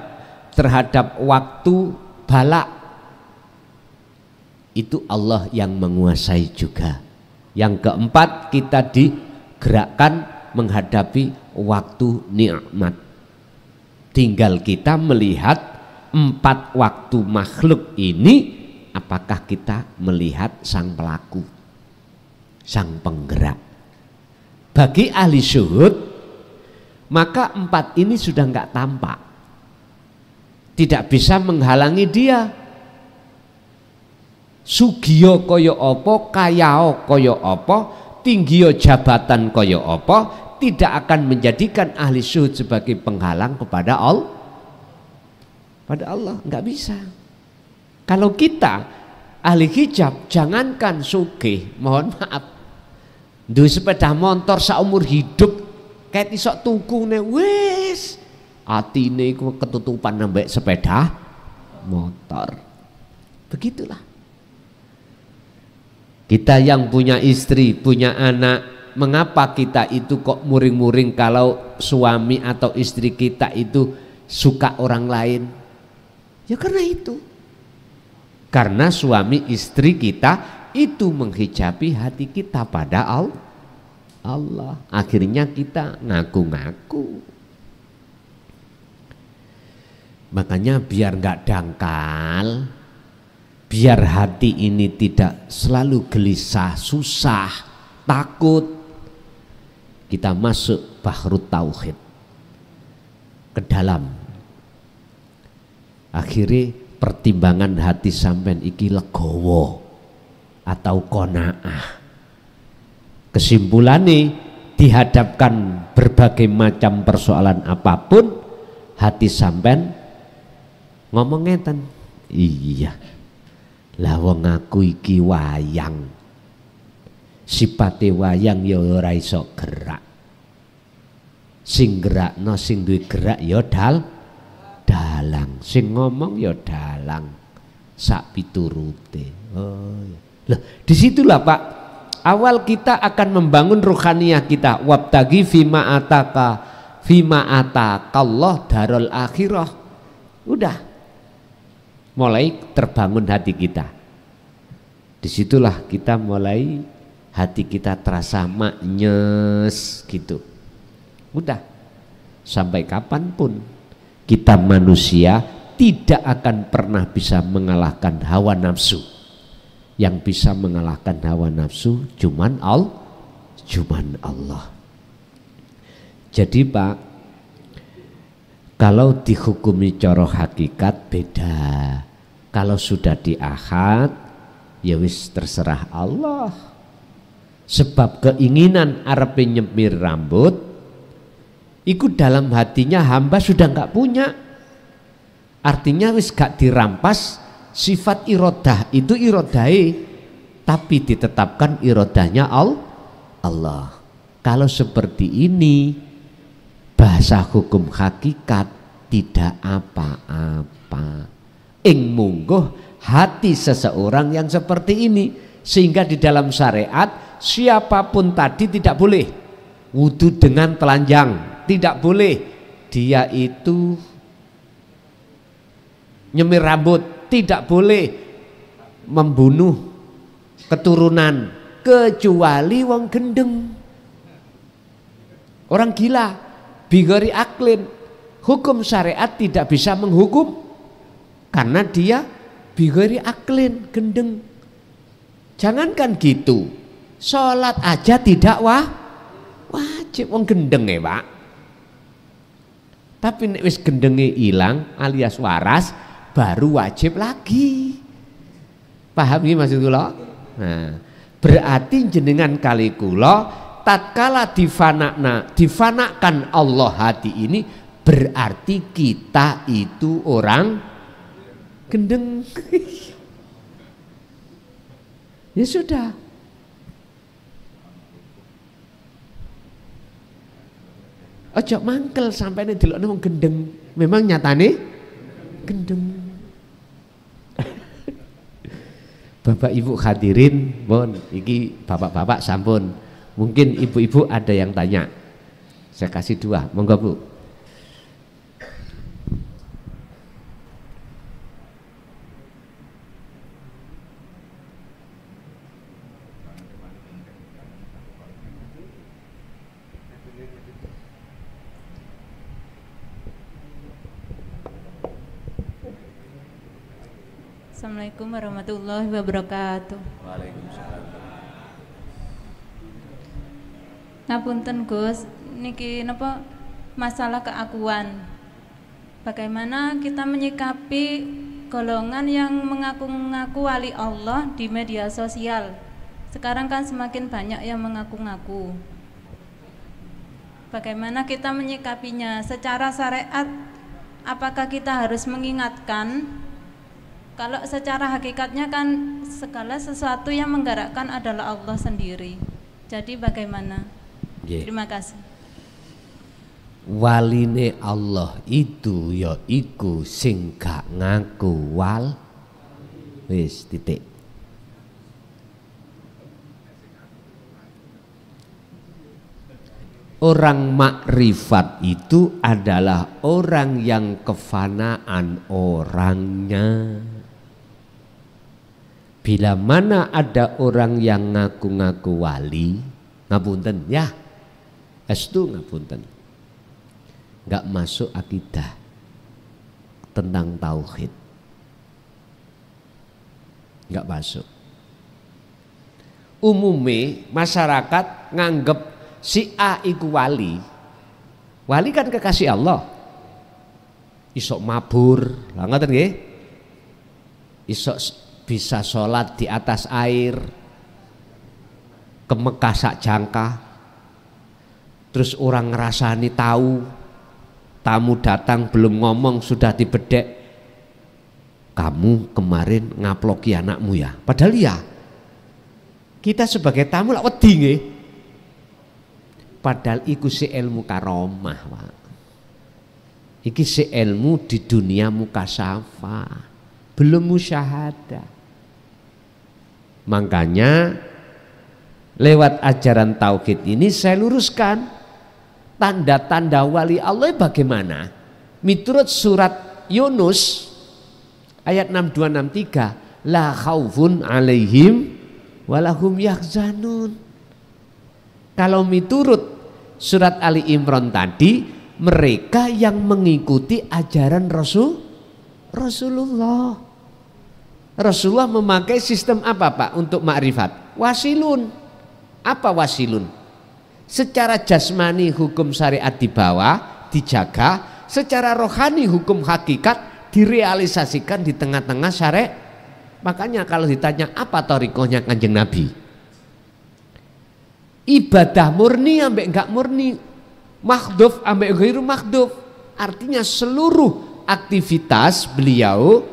terhadap waktu balak. Itu Allah yang menguasai juga. Yang keempat, kita digerakkan menghadapi waktu nikmat. Tinggal kita melihat 4 waktu makhluk ini, apakah kita melihat sang pelaku, sang penggerak. Bagi ahli syuhud, maka 4 ini sudah enggak tampak, tidak bisa menghalangi dia. Sugiyo koyo opo, kayao koyo opo, tinggiyo jabatan koyo opo, tidak akan menjadikan ahli syuhud sebagai penghalang kepada Allah. Pada Allah enggak bisa. Kalau kita ahli hijab, jangankan sugih, mohon maaf, duwe sepeda motor saumur hidup, kayak isok tuku nih, wis atine iku ketutupan nambah sepeda motor. Begitulah kita yang punya istri, punya anak, mengapa kita itu kok muring-muring kalau suami atau istri kita itu suka orang lain? Ya karena itu, karena suami istri kita itu menghijabi hati kita pada Allah. Akhirnya kita ngaku-ngaku. Makanya biar nggak dangkal, biar hati ini tidak selalu gelisah, susah, takut, kita masuk Bahrut Tauhid ke dalam. Akhirnya pertimbangan hati sampean iki legowo atau qanaah. Kesimpulannya, dihadapkan berbagai macam persoalan apapun, hati sampean ngomong ngeten, iya lah wong aku iki wayang, sipate wayang ya ora iso gerak, sing gerakno sing duwe gerak ya dalang, sing ngomong ya dalang, sak piturute. Oh, loh, disitulah Pak, awal kita akan membangun ruhaniyah kita. Wabtagi fima atakallah darul akhirah. Udah mulai terbangun hati kita. Disitulah kita mulai hati kita terasa maknyes gitu. Udah. Sampai kapanpun kita manusia tidak akan pernah bisa mengalahkan hawa nafsu. Yang bisa mengalahkan hawa nafsu cuman Allah. Jadi Pak, kalau dihukumi coro hakikat beda. Kalau sudah di akad, ya wis terserah Allah. Sebab keinginan arepe nyemir rambut, ikut dalam hatinya hamba sudah nggak punya. Artinya wis gak dirampas sifat irodah itu irodai, tapi ditetapkan irodahnya Allah. Kalau seperti ini, bahasa hukum hakikat tidak apa-apa. Ing mungguh hati seseorang yang seperti ini, sehingga di dalam syariat siapapun tadi tidak boleh wudu dengan telanjang, tidak boleh dia itu nyemir rambut, tidak boleh membunuh keturunan kecuali wong gendeng, orang gila. Bigori aklin, hukum syariat tidak bisa menghukum karena dia bigori aklin, gendeng. Jangankan gitu, sholat aja tidak wajib, wong gendeng ya Pak. Tapi nek wis gendenge hilang alias waras, baru wajib lagi. Paham ini maksud kula? Nah, berarti jenengan kali kula tatkala difanakan Allah hati ini, berarti kita itu orang gendeng. Ya sudah. Ojo mangkel sampai ini delokne wong gendeng. Memang nyatane gendeng. Bapak Ibu hadirin, bon, iki bapak-bapak sampun. Mungkin ibu-ibu ada yang tanya. Saya kasih 2, monggo Bu. Assalamualaikum warahmatullahi wabarakatuh. Waalaikumsalam. Ngapunten Gus, niki napa masalah keakuan. Bagaimana kita menyikapi golongan yang mengaku-ngaku wali Allah di media sosial? Sekarang kan semakin banyak yang mengaku-ngaku. Bagaimana kita menyikapinya secara syariat? Apakah kita harus mengingatkan? Kalau secara hakikatnya kan segala sesuatu yang menggerakkan adalah Allah sendiri. Jadi bagaimana? Terima kasih. Waline Allah itu ya iku sing gak ngaku wal. Wis titik. Orang makrifat itu adalah orang yang kefanaan orangnya. Bila mana ada orang yang ngaku-ngaku wali, ngapunten ya, estu ngapunten, nggak masuk akidah tentang tauhid, nggak masuk. Umumnya masyarakat nganggep si A iku wali, wali kan kekasih Allah, isok mabur, lah ngoten nggih, isok bisa sholat di atas air, ke Mekah sak jangka, terus orang ngerasani tahu, tamu datang belum ngomong sudah dibedek, kamu kemarin ngaploki anakmu ya, padahal ya kita sebagai tamu lah wedi nggih, padahal iku si ilmu karomah Pak, iki si ilmu di dunia mukasafah, belum musyahadah. Makanya lewat ajaran tauhid ini saya luruskan tanda-tanda wali Allah bagaimana. Miturut surat Yunus ayat 6263, la khaufun alaihim walahum yahzanun. Kalau miturut surat Ali Imran tadi, mereka yang mengikuti ajaran Rasulullah. Rasulullah memakai sistem apa Pak untuk makrifat? Wasilun. Apa wasilun? Secara jasmani hukum syariat di bawah dijaga, secara rohani hukum hakikat direalisasikan di tengah-tengah syariat. Makanya kalau ditanya apa thariqahnya Kanjeng Nabi, ibadah murni ambek enggak murni, makhduf ambek ghairu makhduf. Artinya seluruh aktivitas beliau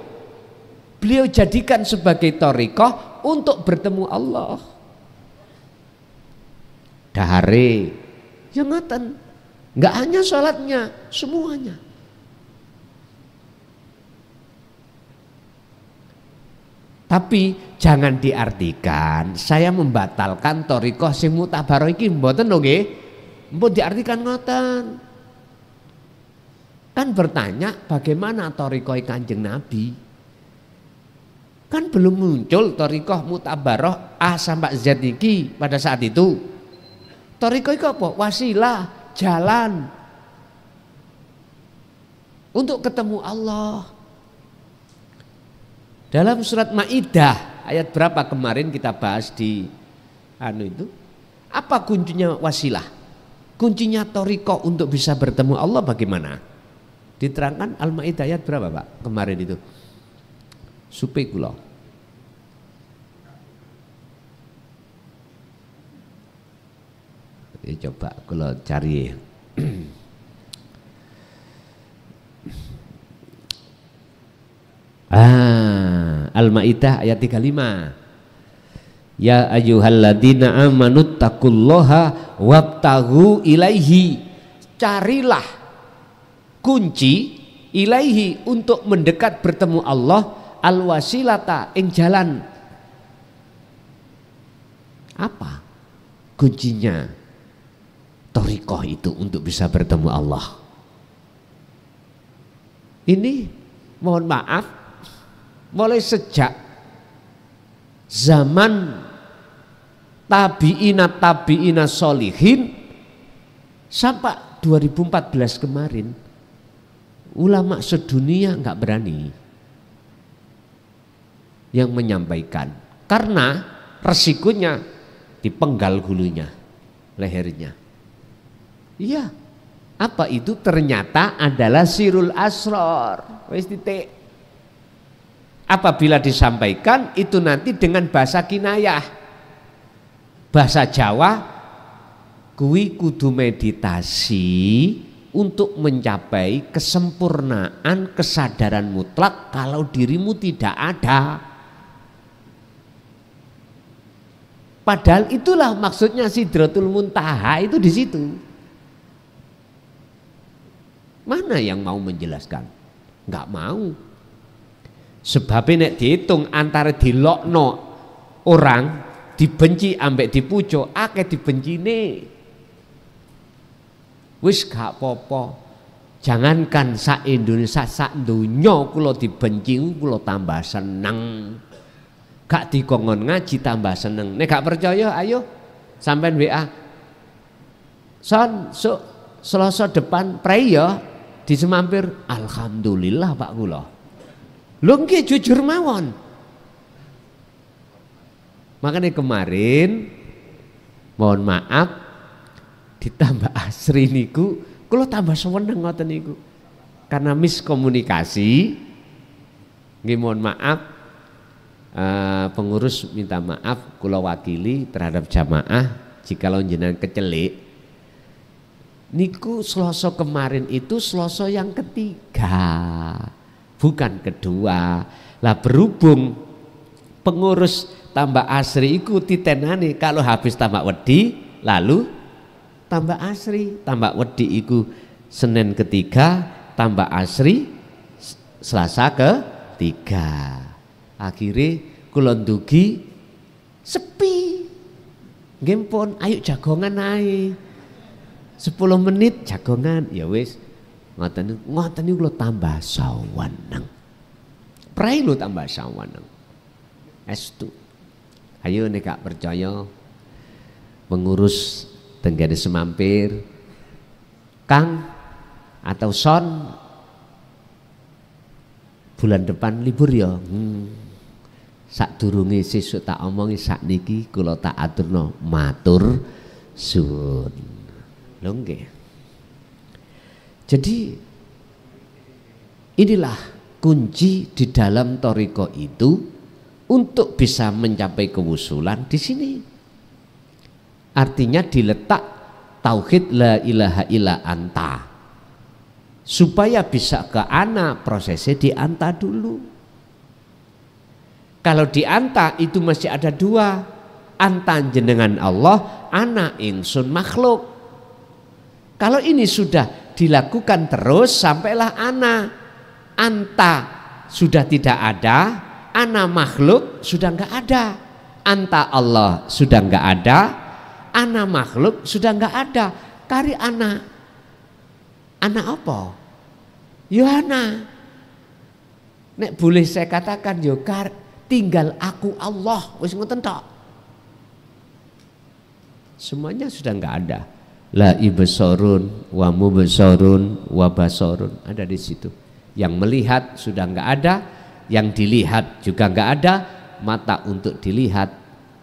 jadikan sebagai thariqah untuk bertemu Allah. Dahare ya ngoten, enggak hanya sholatnya, semuanya. Tapi jangan diartikan saya membatalkan thariqah sing mutabaroh iki, mboten lho nggih. Mbok diartikan ngoten. Kan bertanya bagaimana thariqah Kanjeng Nabi? Kan belum muncul thariqah mutabaroh A sampai Z iki pada saat itu. Thariqah itu apa? Wasilah, jalan untuk ketemu Allah. Dalam surat Maidah ayat berapa kemarin kita bahas di itu? Apa kuncinya wasilah? Kuncinya thariqah untuk bisa bertemu Allah bagaimana? Diterangkan Al-Maidah ayat berapa Pak kemarin itu? Supe kula. Coba kula cari. Al-Maidah ayat 35. Ya ayyuhalladzina amanu taqullaha wabtaghu ilaihi. Carilah kunci ilaihi untuk mendekat bertemu Allah, al-wasilata ing jalan. Apa kuncinya thariqah itu untuk bisa bertemu Allah? Ini mohon maaf, mulai sejak zaman tabi'ina solihin sampai 2014 kemarin, ulama sedunia nggak berani yang menyampaikan, karena resikonya dipenggal hulunya, lehernya. Iya, apa itu? Ternyata adalah sirul asror. Wis titik. Apabila disampaikan itu nanti dengan bahasa kinayah, bahasa Jawa, kuwi kudu meditasi untuk mencapai kesempurnaan kesadaran mutlak kalau dirimu tidak ada. Padahal itulah maksudnya Sidratul Muntaha itu di situ. Mana yang mau menjelaskan? Enggak mau. Sebabnya nek dihitung antara dilokno orang, dibenci ambek dipujo, akeh dibencine. Wis gak apa-apa. Jangankan sak Indonesia, sak donya kula dibenci kula tambah seneng. Gak dikongkon ngaji tambah seneng. Nek gak percaya ayo sampean WA. Son Selasa depan prei ya di Semampir. Alhamdulillah Pak kula. Lho nggih jujur mawon. Makanya kemarin mohon maaf ditambah asri niku kula tambah seneng ngoten niku. Karena miskomunikasi. Nggih mohon maaf, pengurus minta maaf kula wakili terhadap jamaah jikalau jenengan kecelik. Niku Selasa kemarin itu Selasa yang ketiga, bukan kedua. Lah berhubung pengurus tambah asri iku titenane kalau habis tambah wedi lalu tambah asri, tambah wedi iku Senin ketiga, tambah asri Selasa ketiga. Akhirnya kula ndugi sepi. Nggih pun ayo jagongan ae. 10 menit jagongan ya wis. Ngoten niku kula tambah saweneng. Prai lho tambah saweneng. Estu. Ayo nek gak percaya pengurus tenggene Semampir Kang atau Son, bulan depan libur ya. Sadurunge sesuk tak omongi sakniki kula tak aturno matur suwun. Lho nggih. Jadi inilah kunci di dalam thariqah itu untuk bisa mencapai kewusulan di sini. Artinya diletak tauhid la ilaha illa anta. Supaya bisa ke ana, prosesnya di anta dulu. Kalau di anta itu masih ada dua, anta jenengan Allah, ana ingsun makhluk. Kalau ini sudah dilakukan terus sampailah ana, anta sudah tidak ada, ana makhluk sudah enggak ada, anta Allah sudah enggak ada, ana makhluk sudah enggak ada. Kari ana apa? Yo ana. Nek boleh saya katakan yo tinggal aku Allah, wis ngoten tok. Semuanya sudah enggak ada. La ibsarun wa mubsarun wa basarun ada di situ. Yang melihat sudah enggak ada, yang dilihat juga enggak ada, mata untuk dilihat,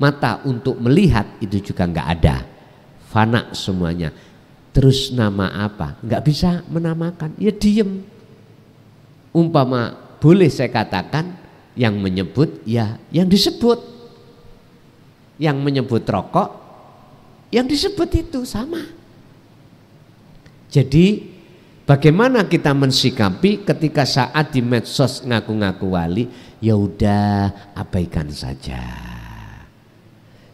mata untuk melihat itu juga enggak ada. Fana semuanya. Terus nama apa? Enggak bisa menamakan. Ya diem. Umpama boleh saya katakan yang menyebut ya yang disebut, yang menyebut rokok yang disebut itu sama. Jadi bagaimana kita mensikapi ketika saat di medsos ngaku-ngaku wali? Ya udah abaikan saja.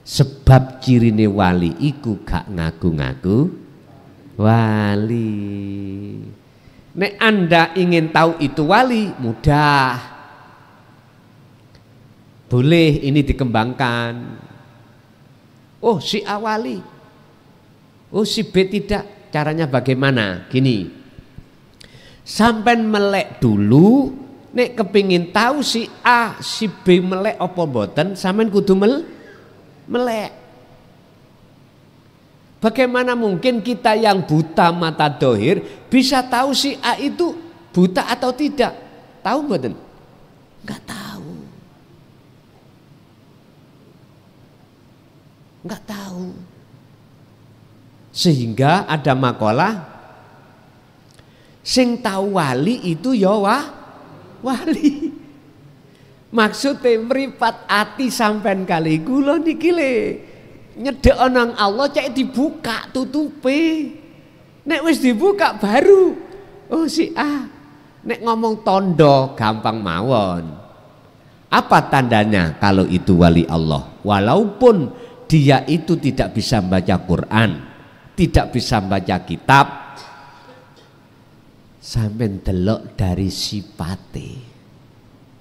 Sebab cirine wali iku gak ngaku-ngaku wali. Nek Anda ingin tahu itu wali, mudah. Boleh ini dikembangkan. Oh si A wali, oh si B tidak. Caranya bagaimana? Gini, sampean melek dulu. Nek kepingin tahu si A si B melek apa mboten, sampean kudu melek. Bagaimana mungkin kita yang buta mata dohir bisa tahu si A itu buta atau tidak? Tahu mboten? Enggak tahu. Enggak tahu. Sehingga ada makalah sing tahu wali itu ya wali. Maksudnya meripat ati sampean kali kula niki le nyedek nang Allah cek dibuka tutupe. Nek wis dibuka baru oh si A. Nek ngomong tondo gampang mawon. Apa tandanya kalau itu wali Allah? Walaupun dia itu tidak bisa baca Quran, tidak bisa baca kitab, sampean delok dari sifate.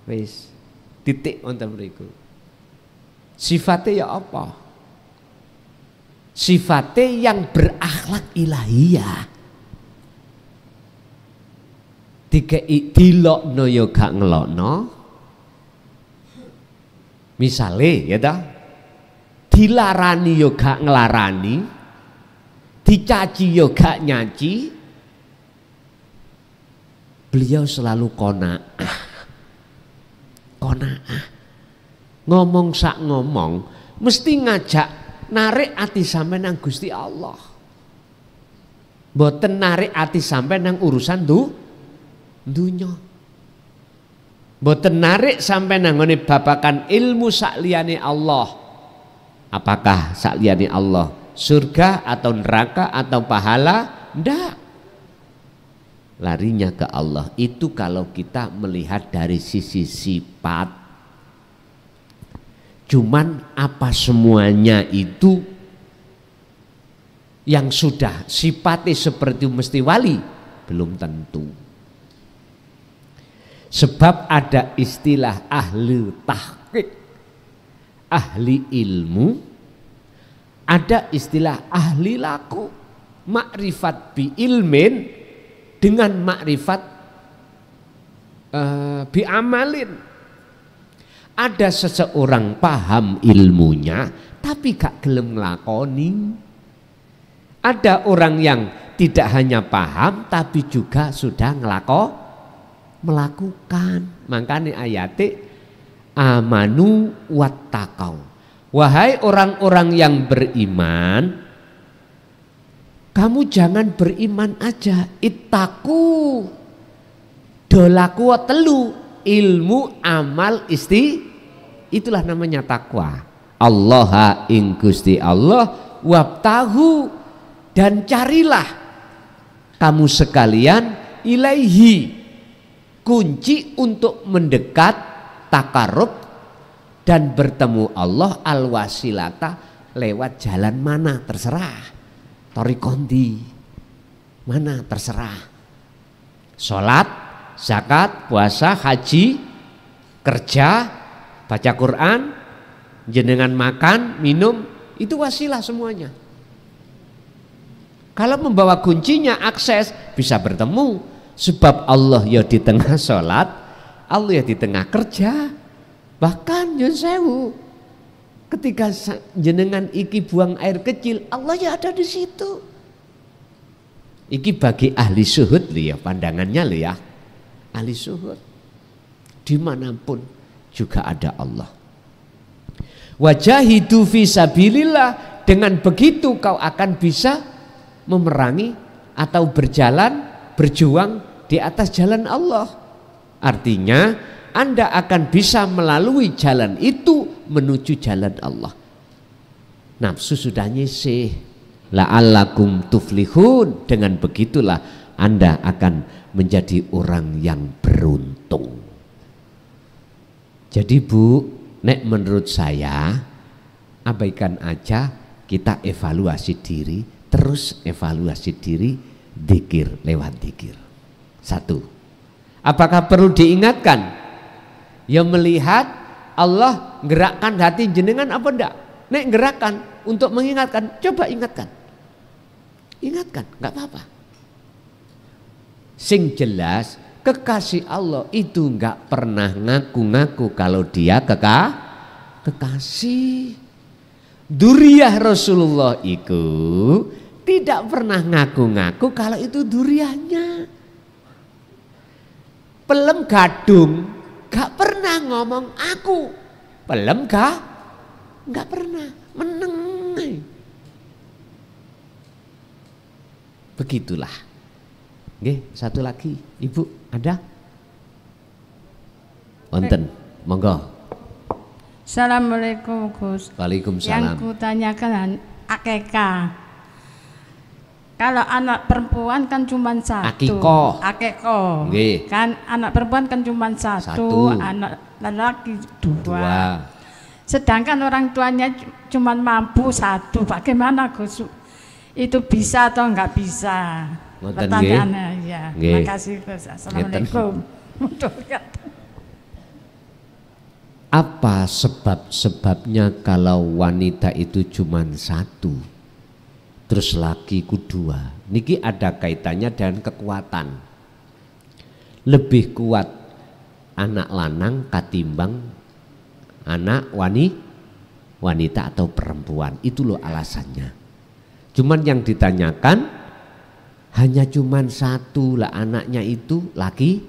Wis titik wonten mriku. Sifate ya apa? Sifate yang berakhlak ilahiyah. Dikei dilokno ya gak ngelokno. Misale ya ta? Dilarani yo gak ngelarani, dicaci yo gak nyaci. Beliau selalu qanaah. Ngomong sak ngomong mesti ngajak narik ati sampean nang Gusti Allah. Mboten narik ati sampean nang urusan dunya. Mboten narik sampean nang ngene babakan ilmu sak liyane Allah. Apakah sakliyane Allah surga atau neraka atau pahala? Ndak. Larinya ke Allah itu kalau kita melihat dari sisi sifat. Cuman apa semuanya itu yang sudah sifatnya seperti mesti wali? Belum tentu. Sebab ada istilah ahli tahqiq, ahli ilmu, ada istilah ahli laku, makrifat bi ilmin dengan makrifat bi amalin. Ada seseorang paham ilmunya tapi gak gelem nglakoni. Ada orang yang tidak hanya paham tapi juga sudah melakukan. Makanya ayat amanu wattaqau. Wahai orang-orang yang beriman, kamu jangan beriman aja, ittaku dolaku telu ilmu amal itulah namanya takwa. Allah ing Gusti Allah wabtahu, dan carilah kamu sekalian ilaihi, kunci untuk mendekat takarub dan bertemu Allah, al wasilata, lewat jalan mana terserah, torikonti mana terserah, sholat, zakat, puasa, haji, kerja, baca Quran, jenengan makan, minum, itu wasilah semuanya. Kalau membawa kuncinya akses bisa bertemu, sebab Allah ya di tengah sholat, Allah ya di tengah kerja. Bahkan nyun sewu, ketika jenengan iki buang air kecil, Allah ya ada di situ. Iki bagi ahli syuhud ya, pandangannya ya, ahli syuhud dimanapun juga ada Allah. Wajahidu fi sabilillah, dengan begitu kau akan bisa memerangi atau berjuang di atas jalan Allah. Artinya Anda akan bisa melalui jalan itu menuju jalan Allah. Nafsu sudah nyisih, la'allakum tuflihun. Dengan begitulah Anda akan menjadi orang yang beruntung. Jadi Bu, nek menurut saya abaikan aja, kita evaluasi diri, terus evaluasi diri, dzikir lewat dzikir. Satu, apakah perlu diingatkan? Ya melihat Allah gerakkan hati jenengan apa enggak? Nek gerakkan untuk mengingatkan, coba ingatkan. Ingatkan, enggak apa-apa. Sing jelas kekasih Allah itu enggak pernah ngaku-ngaku kalau dia kekasih. Duriyah Rasulullah itu tidak pernah ngaku-ngaku kalau itu duriyahnya. Pelem gadung gak pernah ngomong aku. Pelem gak pernah meneng. Begitulah. Nggih, satu lagi, Ibu ada? Wonten, monggo. Assalamualaikum Gus. Waalaikumsalam. Yang kutanyakan akekah. Kalau anak perempuan kan cuma satu. Akeko. Kan anak perempuan kan cuma satu. Anak lelaki dua. Sedangkan orang tuanya cuma mampu satu. Bagaimana Gus? Itu bisa atau enggak bisa? Pertanyaannya ya. Terima kasih Gus. Assalamualaikum. Apa sebab-sebabnya kalau wanita itu cuma satu, terus lakiku dua? Niki ada kaitannya dengan kekuatan. Lebih kuat anak lanang katimbang anak wanita atau perempuan. Itu loh alasannya. Cuman yang ditanyakan hanya cuman satu lah anaknya itu laki.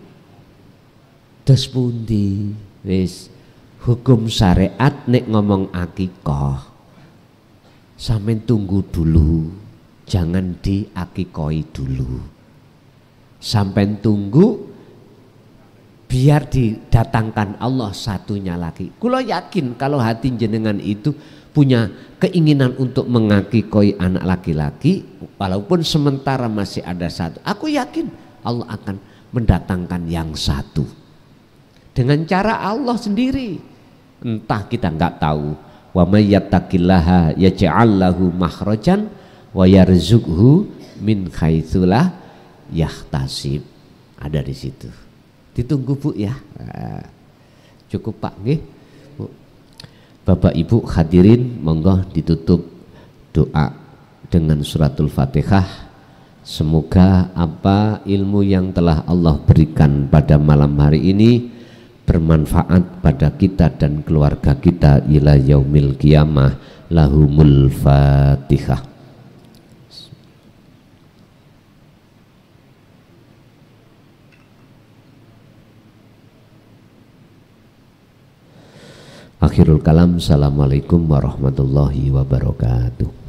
Dos pundi wis hukum syariat nek ngomong akikoh, sampean tunggu dulu, jangan diakikoi dulu. Sampean tunggu biar didatangkan Allah satunya lagi. Kula yakin kalau hati jenengan itu punya keinginan untuk mengakikoi anak laki-laki, walaupun sementara masih ada satu, aku yakin Allah akan mendatangkan yang satu dengan cara Allah sendiri. Entah, kita nggak tahu. Wa may yattaqillaha yaj'al lahu makhrajan wa yarzuqhu min haitsu la yahtasib. Ada di situ. Ditunggu Bu ya. Cukup Pak nggih. Bapak Ibu hadirin, monggo ditutup doa dengan suratul Fatihah. Semoga apa ilmu yang telah Allah berikan pada malam hari ini bermanfaat pada kita dan keluarga kita ila yaumil qiyamah. Lahumul Fatihah. Akhirul kalam, assalamualaikum warahmatullahi wabarakatuh.